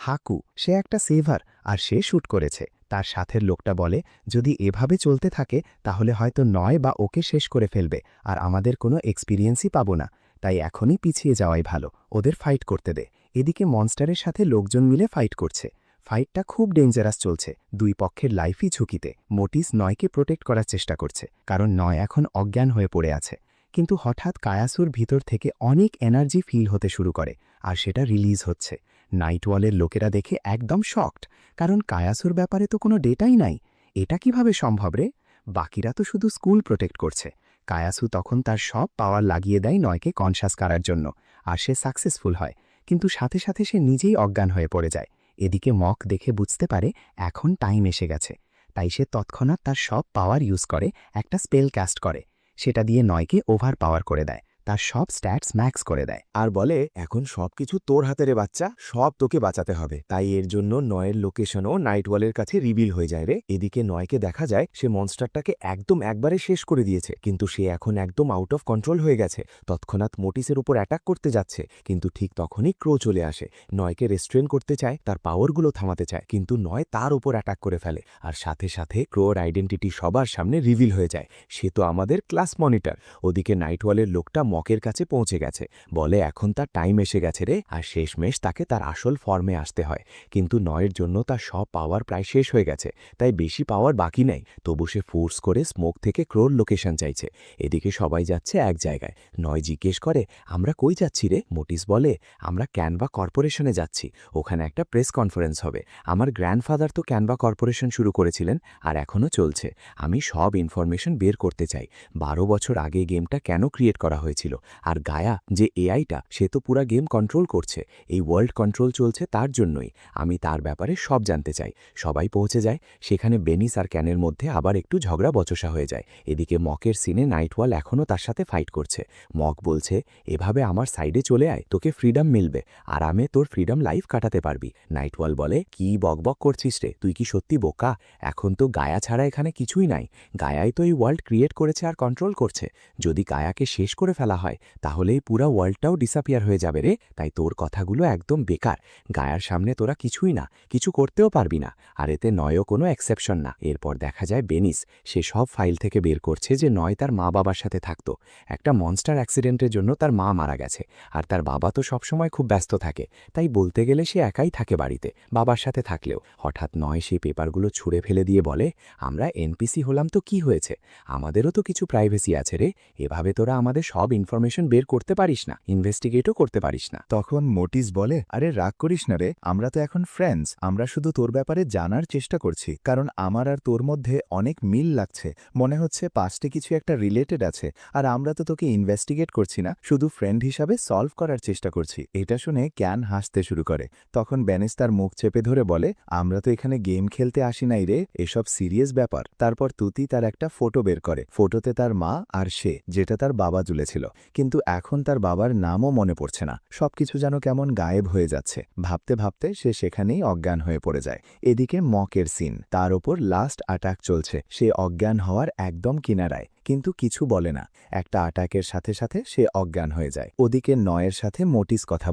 হাকু, সে একটা সেভার, আর সে শ্যুট করেছে। তার সাথের লোকটা বলে, যদি এভাবে চলতে থাকে তাহলে হয়তো নয় বা ওকে শেষ করে ফেলবে, আর আমাদের কোনো এক্সপিরিয়েন্সই পাবো না, তাই এখনই পিছিয়ে যাওয়াই ভালো, ওদের ফাইট করতে দে। এদিকে মনস্টারের সাথে লোকজন মিলে ফাইট করছে। ফাইটটা খুব ডেঞ্জারাস চলছে, দুই পক্ষের লাইফই ঝুঁকিতে। মোটিস নয়কে প্রোটেক্ট করার চেষ্টা করছে, কারণ নয় এখন অজ্ঞান হয়ে পড়ে আছে। কিন্তু হঠাৎ কায়াসুর ভিতর থেকে অনেক এনার্জি ফিল হতে শুরু করে, আর সেটা রিলিজ হচ্ছে। নাইট ওয়ালের লোকেরা দেখে একদম শকড, কারণ কায়াসুর ব্যাপারে তো কোনো ডেটাই নাই। এটা কিভাবে সম্ভব রে? বাকিরা তো শুধু স্কুল প্রোটেক্ট করছে। কায়াসু তখন তার সব পাওয়ার লাগিয়ে দেয় নয়কে কনশাস করার জন্য, আর সে সাকসেসফুল হয়, কিন্তু সাথে সাথে সে নিজেই অজ্ঞান হয়ে পড়ে যায়। এদিকে মক দেখে বুঝতে পারে এখন টাইম এসে গেছে, তাই সে তৎক্ষণাৎ তার সব পাওয়ার ইউজ করে একটা স্পেল ক্যাস্ট করে। সেটা দিয়ে নয়কে ওভার পাওয়ার করে দেয়, তার সব স্ট্যাটস ম্যাক্স করে দেয়। আর বলে, এখন সবকিছু তোর হাতে রে বাচ্চা, সব তোকে বাঁচাতে হবে। তাই এর জন্য নয়ের লোকেশনও নাইট ওয়ালের কাছে রিভিল হয়ে যায় রে। এদিকে নয়কে দেখা যায় সে মনস্টারটাকে একদম একবারে শেষ করে দিয়েছে, কিন্তু সে এখন একদম আউট অফ কন্ট্রোল হয়ে গেছে। তৎক্ষণাৎ মোটিসের উপর অ্যাটাক করতে যাচ্ছে, কিন্তু ঠিক তখনই ক্রো চলে আসে। নয়কে রেস্ট্রেন করতে চায়, তার পাওয়ারগুলো থামাতে চায়, কিন্তু নয় তার উপর অ্যাটাক করে ফেলে। আর সাথে সাথে ক্রোর আইডেন্টিটি সবার সামনে রিভিল হয়ে যায়, সে তো আমাদের ক্লাস মনিটর। ওদিকে নাইট ওয়ালের লোকটা মকের কাছে পৌঁছে গেছে। বলে এখন তার টাইম এসে গেছে রে, আর শেষমেশ তাকে তার আসল ফর্মে আসতে হয়। কিন্তু নয়ের জন্য তার সব পাওয়ার প্রায় শেষ হয়ে গেছে, তাই বেশি পাওয়ার বাকি নেই। তবু সে ফোর্স করে স্মোক থেকে ক্রোর লোকেশন চাইছে। এদিকে সবাই যাচ্ছে এক জায়গায়। নয় জিজ্ঞেস করে, আমরা কই যাচ্ছি রে? মোটিস বলে, আমরা ক্যানভা কর্পোরেশনে যাচ্ছি, ওখানে একটা প্রেস কনফারেন্স হবে। আমার গ্র্যান্ডফাদার তো ক্যানভা কর্পোরেশন শুরু করেছিলেন, আর এখনও চলছে। আমি সব ইনফরমেশন বের করতে চাই। 12 বছর আগে গেমটা কেন ক্রিয়েট করা হয়েছিল, আর গায়া যে এআইটা, সে তো পুরা গেম কন্ট্রোল করছে। এই ওয়ার্ল্ড কন্ট্রোল চলছে তার জন্যই। আমি তার ব্যাপারে সব জানতে চাই। সবাই পৌঁছে যায়। সেখানে বেনিস আর ক্যানের মধ্যে আবার একটু ঝগড়া বচসা হয়ে যায়। এদিকে মকের সিনে নাইটওয়াল এখনও তার সাথে ফাইট করছে। মক বলছে, এভাবে আমার সাইডে চলে আয়, তোকে ফ্রিডম মিলবে, আরামে তোর ফ্রিডম লাইফ কাটাতে পারবি। নাইটওয়াল বলে, কি বকবক করছিস রে, তুই কি সত্যি বোকা? এখন তো গায়া ছাড়া এখানে কিছুই নাই। গায়াই তো এই ওয়ার্ল্ড ক্রিয়েট করেছে আর কন্ট্রোল করছে। যদি গায়াকে শেষ করে ফেলা হয়, তাহলে এই পুরা ওয়ার্ল্ডটাও ডিসঅ্যাপিয়ার হয়ে যাবে রে। তাই তোর কথাগুলো একদম বেকার। গায়ার সামনে তোরা কিছুই না, কিছু করতেও পারবি না। আর এতে নয়ও কোনো এক্সেপশন না। এরপর দেখা যায় বেনিস, সে সব ফাইল থেকে বের করছে যে নয় তার মা বাবার সাথে থাকতো। একটা মনস্টার অ্যাক্সিডেন্টের জন্য তার মা মারা গেছে, আর তার বাবা তো সবসময় খুব ব্যস্ত থাকে। তাই বলতে গেলে সে একাই থাকে বাড়িতে, বাবার সাথে থাকলেও। হঠাৎ নয় সেই পেপারগুলো ছুঁড়ে ফেলে দিয়ে বলে, আমরা এনপিসি হলাম তো কি হয়েছে, আমাদেরও তো কিছু প্রাইভেসি আছে রে। এভাবে তোরা আমাদের সব ইনফরমেশন বের করতে পারিস না, ইনভেস্টিগেটও করতে পারিস না। তখন মোটিস বলে, আরে রাগ করিস না রে, আমরা তো এখন ফ্রেন্ডস, আমরা শুধু তোর ব্যাপারে জানার চেষ্টা করছি, কারণ আমার আর তোর মধ্যে অনেক মিল লাগছে। মনে হচ্ছে পাস্টে কিছু একটা রিলেটেড আছে, আর আমরা তো তোকে ইনভেস্টিগেট করছি না, শুধু ফ্রেন্ড হিসাবে সলভ করার চেষ্টা করছি। এটা শুনে ক্যান হাসতে শুরু করে। তখন বেনিস তার মুখ চেপে ধরে বলে, আমরা তো এখানে গেম খেলতে আসি নাই রে, এসব সিরিয়াস ব্যাপার। তারপর তুতি তার একটা ফটো বের করে। ফটোতে তার মা আর সে, যেটা তার বাবা তুলেছিল। কিন্তু এখন তার বাবার নামও মনে পড়ছে না, সবকিছু যেন কেমন গায়েব হয়ে যাচ্ছে। ভাবতে ভাবতে সে সেখানেই অজ্ঞান হয়ে পড়ে যায়। এদিকে মকের সিন, তার ওপর লাস্ট অ্যাটাক চলছে। সে অজ্ঞান হওয়ার একদম কিনারায়, কিন্তু কিছু বলে না। একটা অ্যাটাকের সাথে সাথে সে অজ্ঞান হয়ে যায়। ওদিকে নয়ের সাথে মোটিস কথা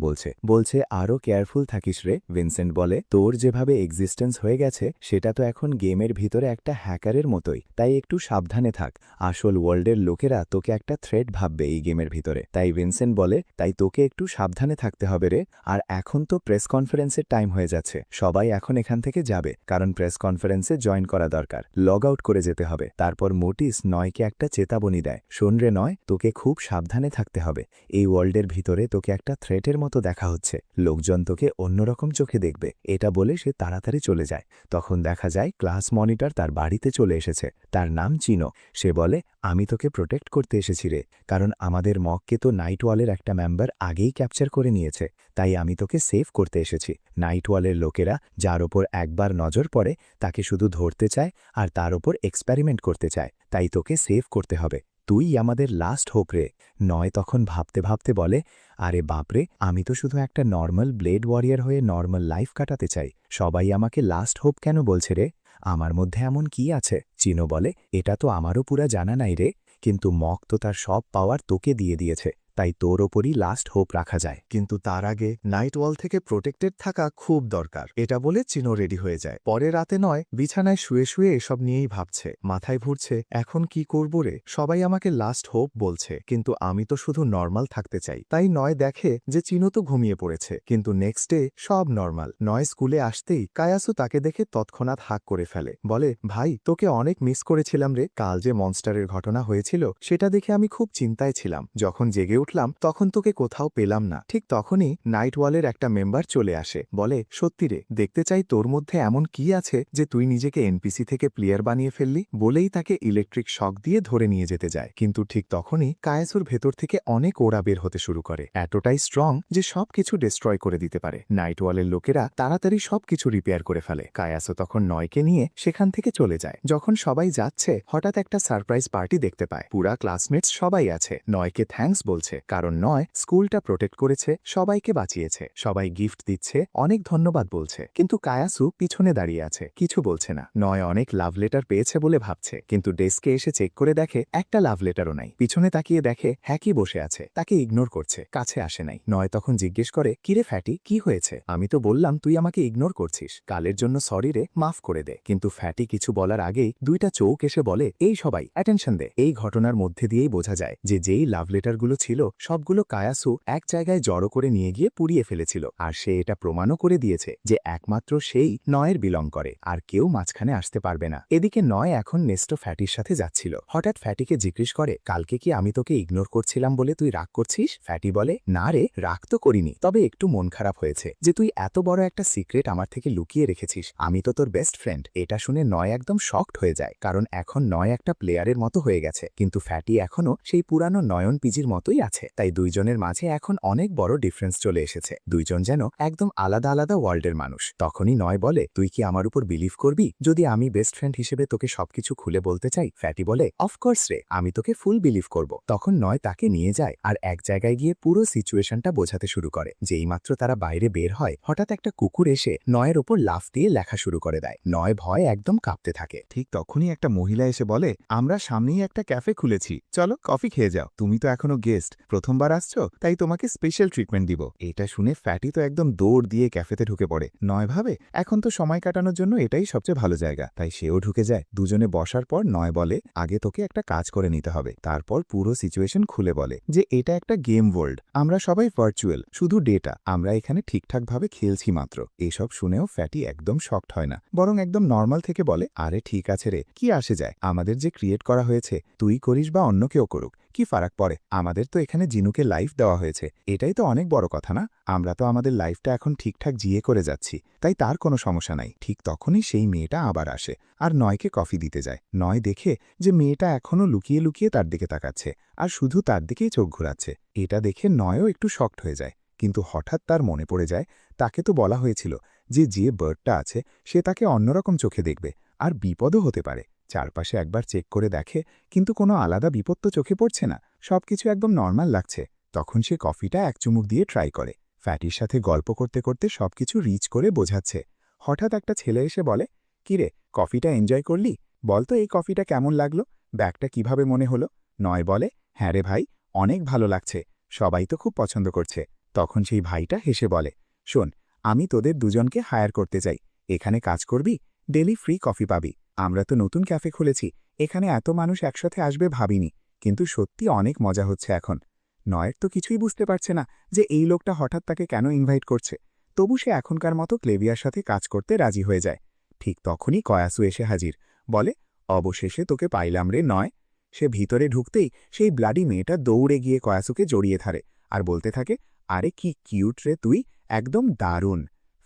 বলছে আরও কেয়ারফুল থাকিস রে। ভিনসেন্ট বলে, তোর যেভাবে এক্সিস্টেন্স হয়ে গেছে, সেটা তো এখন গেমের ভিতরে একটা হ্যাকারের মতোই, তাই একটু সাবধানে থাক। আসল ওয়ার্ল্ডের লোকেরা তোকে একটা থ্রেট ভাববে এই গেমের ভিতরে। তাই ভিনসেন্ট বলে, তাই তোকে একটু সাবধানে থাকতে হবে রে। আর এখন তো প্রেস কনফারেন্সের টাইম হয়ে যাচ্ছে, সবাই এখন এখান থেকে যাবে, কারণ প্রেস কনফারেন্সে জয়েন করা দরকার, লগ আউট করে যেতে হবে। তারপর মোটিস নয়কে একটা চেতাবনী দেয়, শোন রে নয়, তোকে খুব সাবধানে থাকতে হবে। এই ওয়ার্ল্ডের ভিতরে তোকে একটা থ্রেটের মতো দেখা হচ্ছে, লোকজন তোকে অন্যরকম চোখে দেখবে। এটা বলে সে তাড়াতাড়ি চলে যায়। তখন দেখা যায় ক্লাস মনিটর তার বাড়িতে চলে এসেছে। তার নাম চিনো। সে বলে, আমি তোকে প্রোটেক্ট করতে এসেছি রে, কারণ আমাদের মককে তো নাইটওয়ালের একটা মেম্বার আগেই ক্যাপচার করে নিয়েছে, তাই আমি তোকে সেভ করতে এসেছি। নাইটওয়ালের লোকেরা যার ওপর একবার নজর পড়ে, তাকে শুধু ধরতে চায় আর তার ওপর এক্সপেরিমেন্ট করতে চায়, তাই তোকে সেভ করতে হবে। তুই আমাদের লাস্ট হোপ রে। নয় তখন ভাবতে ভাবতে বলে, আরে বাপরে, আমি তো শুধু একটা নর্মাল ব্লেড ওয়ারিয়ার হয়ে নর্মাল লাইফ কাটাতে চাই, সবাই আমাকে লাস্ট হোপ কেন বলছে রে? আমার মধ্যে এমন কি আছে? চিনো বলে, এটা তো আমারও পুরা জানা নাই রে, কিন্তু মক তো তার সব পাওয়ার তোকে দিয়ে দিয়েছে, তাই তোর ওপরই লাস্ট হোপ রাখা যায়। কিন্তু তার আগে নাইটওয়াল থেকে প্রোটেক্টেড থাকা খুব দরকার। এটা বলে চিনো রেডি হয়ে যায়। পরে রাতে নয় বিছানায় শুয়ে শুয়ে এসব নিয়েই ভাবছে, মাথায় ঘুরছে, এখন কি করব রে? সবাই আমাকে লাস্ট হোপ বলছে, কিন্তু আমি তো শুধু নর্মাল থাকতে চাই। তাই নয় দেখে যে চিনো তো ঘুমিয়ে পড়েছে, কিন্তু নেক্সট ডে সব নর্মাল। নয় স্কুলে আসতেই কায়াসু তাকে দেখে তৎক্ষণাৎ হাঁক করে ফেলে, বলে, ভাই তোকে অনেক মিস করেছিলাম রে। কাল যে মনস্টারের ঘটনা হয়েছিল, সেটা দেখে আমি খুব চিন্তায় ছিলাম। যখন জেগে উঠলাম তখন তোকে কোথাও পেলাম না। ঠিক তখনই নাইটওয়ালের একটা মেম্বার চলে আসে, বলে, সত্যি রে, দেখতে চাই তোর মধ্যে এমন কি আছে যে তুই নিজেকে এনপিসি থেকে প্লেয়ার বানিয়ে ফেললি। বলেই তাকে ইলেকট্রিক শক দিয়ে ধরে নিয়ে যেতে যায়। কিন্তু ঠিক তখনই কায়াসুর ভেতর থেকে অনেক ওরা বের হতে শুরু করে, এতটাই স্ট্রং যে সবকিছু ডিস্ট্রয় করে দিতে পারে। নাইটওয়ালের লোকেরা তাড়াতাড়ি সবকিছু রিপেয়ার করে ফেলে। কায়াসু তখন নয়কে নিয়ে সেখান থেকে চলে যায়। যখন সবাই যাচ্ছে, হঠাৎ একটা সারপ্রাইজ পার্টি দেখতে পায়। পুরা ক্লাসমেটস সবাই আছে, নয়কে থ্যাঙ্কস বলছে, কারণ নয় স্কুলটা প্রোটেক্ট করেছে, সবাইকে বাঁচিয়েছে। সবাই গিফট দিচ্ছে, অনেক ধন্যবাদ বলছে। কিন্তু কায়াসু পিছনে দাঁড়িয়ে আছে, কিছু বলছে না। নয় অনেক লাভ লেটার পেয়েছে বলে ভাবছে, কিন্তু ডেস্কে এসে চেক করে দেখে একটা লাভ লেটারও নাই। পিছনে তাকিয়ে দেখে হ্যাকি বসে আছে, তাকে ইগনোর করছে, কাছে আসে নাই। নয় তখন জিজ্ঞেস করে, কিরে ফ্যাটি, কি হয়েছে? আমি তো বললাম তুই আমাকে ইগনোর করছিস, কালের জন্য সরি রে, মাফ করে দে। কিন্তু ফ্যাটি কিছু বলার আগেই দুইটা চোখ এসে বলে, এই সবাই অ্যাটেনশন দে। এই ঘটনার মধ্যে দিয়েই বোঝা যায় যে যেই লাভ লেটারগুলো ছিল সবগুলো কায়াসু এক জায়গায় জড়ো করে নিয়ে গিয়ে পুড়িয়ে ফেলেছিল, আর সে এটা প্রমাণও করে দিয়েছে যে একমাত্র সেই নয়ের বিলং করে, আর কেউ মাঝখানে আসতে পারবে না। এদিকে নয় এখন নেস্টো ফ্যাটির সাথে যাচ্ছিল। হঠাৎ ফ্যাটিকে জিজ্ঞেস করে, কালকে কি আমি তোকে ইগনোর করছিলাম বলে তুই রাগ করছিস? ফ্যাটি বলে, না রে, রাগ তো করিনি, তবে একটু মন খারাপ হয়েছে যে তুই এত বড় একটা সিক্রেট আমার থেকে লুকিয়ে রেখেছিস। আমি তো তোর বেস্ট ফ্রেন্ড। এটা শুনে নয় একদম শকড হয়ে যায়, কারণ এখন নয় একটা প্লেয়ারের মতো হয়ে গেছে, কিন্তু ফ্যাটি এখনও সেই পুরানো নয়ন পিজির মতোই আছে। তাই দুইজনের মাঝে এখন অনেক বড় ডিফারেন্স চলে এসেছে। দুইজন যেন একদম আলাদা আলাদা ওয়ার্ল্ডের মানুষ। তখনই নয় বলে, তুই কি আমার উপর বিলিভ করবি যদি আমি বেস্ট ফ্রেন্ড হিসেবে তোকে সবকিছু খুলে বলতে চাই? ফ্যাটি বলে, অফকোর্স রে, আমি তোকে ফুল বিলিভ করব। তখন নয় তাকে নিয়ে যায় আর এক জায়গায় গিয়ে পুরো সিচুয়েশনটা বোঝাতে শুরু করে। যেই মাত্র তারা বাইরে বের হয়, হঠাৎ একটা কুকুর এসে নয়ের ওপর লাফ দিয়ে লেখা শুরু করে দেয়। নয় ভয় একদম কাঁপতে থাকে। ঠিক তখনই একটা মহিলা এসে বলে, আমরা সামনেই একটা ক্যাফে খুলেছি, চলো কফি খেয়ে যাও। তুমি তো এখনো গেস্ট, প্রথমবার আসছো, তাই তোমাকে স্পেশাল ট্রিটমেন্ট দিব। এটা শুনে ফ্যাটি তো একদম দৌড় দিয়ে ক্যাফেতে ঢুকে পড়ে। নয় ভাবে এখন তো সময় কাটানোর জন্য এটাই সবচেয়ে ভালো জায়গা, তাই সেও ঢুকে যায়। দুজনে বসার পর নয় বলে, আগে তোকে একটা কাজ করে নিতে হবে। তারপর পুরো সিচুয়েশন খুলে বলে যে এটা একটা গেম ওয়ার্ল্ড, আমরা সবাই ভার্চুয়াল, শুধু ডেটা, আমরা এখানে ঠিকঠাকভাবে খেলছি মাত্র। এসব শুনেও ফ্যাটি একদম শকড হয় না, বরং একদম নর্মাল থেকে বলে, আরে ঠিক আছে রে, কি আসে যায়, আমাদের যে ক্রিয়েট করা হয়েছে, তুই করিস বা অন্য কেউ করুক, কি ফারাক পড়ে? আমাদের তো এখানে জিনুকে লাইফ দেওয়া হয়েছে, এটাই তো অনেক বড় কথা না? আমরা তো আমাদের লাইফটা এখন ঠিকঠাক জিয়ে করে যাচ্ছি, তাই তার কোনো সমস্যা নাই। ঠিক তখনই সেই মেয়েটা আবার আসে আর নয়কে কফি দিতে যায়। নয় দেখে যে মেয়েটা এখনও লুকিয়ে লুকিয়ে তার দিকে তাকাচ্ছে আর শুধু তার দিকেই চোখ ঘুরাচ্ছে। এটা দেখে নয়ও একটু শকড হয়ে যায়, কিন্তু হঠাৎ তার মনে পড়ে যায় তাকে তো বলা হয়েছিল যে বার্ডটা আছে সে তাকে অন্যরকম চোখে দেখবে আর বিপদও হতে পারে। চারপাশে একবার চেক করে দেখে, কিন্তু কোনো আলাদা বিপদ তো চোখে পড়ছে না, সবকিছু একদম নর্মাল লাগছে। তখন সে কফিটা এক চুমুক দিয়ে ট্রাই করে, ফ্যাটির সাথে গল্প করতে করতে সবকিছু রিচ করে বোঝাচ্ছে। হঠাৎ একটা ছেলে এসে বলে, কিরে, কফিটা এনজয় করলি? বলতো এই কফিটা কেমন লাগলো, ব্যাগটা কিভাবে মনে হলো? নয় বলে, হ্যাঁ রে ভাই, অনেক ভালো লাগছে, সবাই তো খুব পছন্দ করছে। তখন সেই ভাইটা হেসে বলে, শোন, আমি তোদের দুজনকে হায়ার করতে চাই, এখানে কাজ করবি, ডেলি ফ্রি কফি পাবি। আমরা তো নতুন ক্যাফে খুলেছি, এখানে এত মানুষ একসাথে আসবে ভাবিনি, কিন্তু সত্যি অনেক মজা হচ্ছে এখন। নয়ের তো কিছুই বুঝতে পারছে না যে এই লোকটা হঠাৎ তাকে কেন ইনভাইট করছে, তবু সে এখনকার মতো ক্লেভিয়ার সাথে কাজ করতে রাজি হয়ে যায়। ঠিক তখনই কয়াসু এসে হাজির, বলে, অবশেষে তোকে পাইলাম রে নয়। সে ভিতরে ঢুকতেই সেই ব্লাডি মেয়েটা দৌড়ে গিয়ে কয়াসুকে জড়িয়ে ধরে আর বলতে থাকে, আরে কি কিউট রে তুই, একদম দারুণ।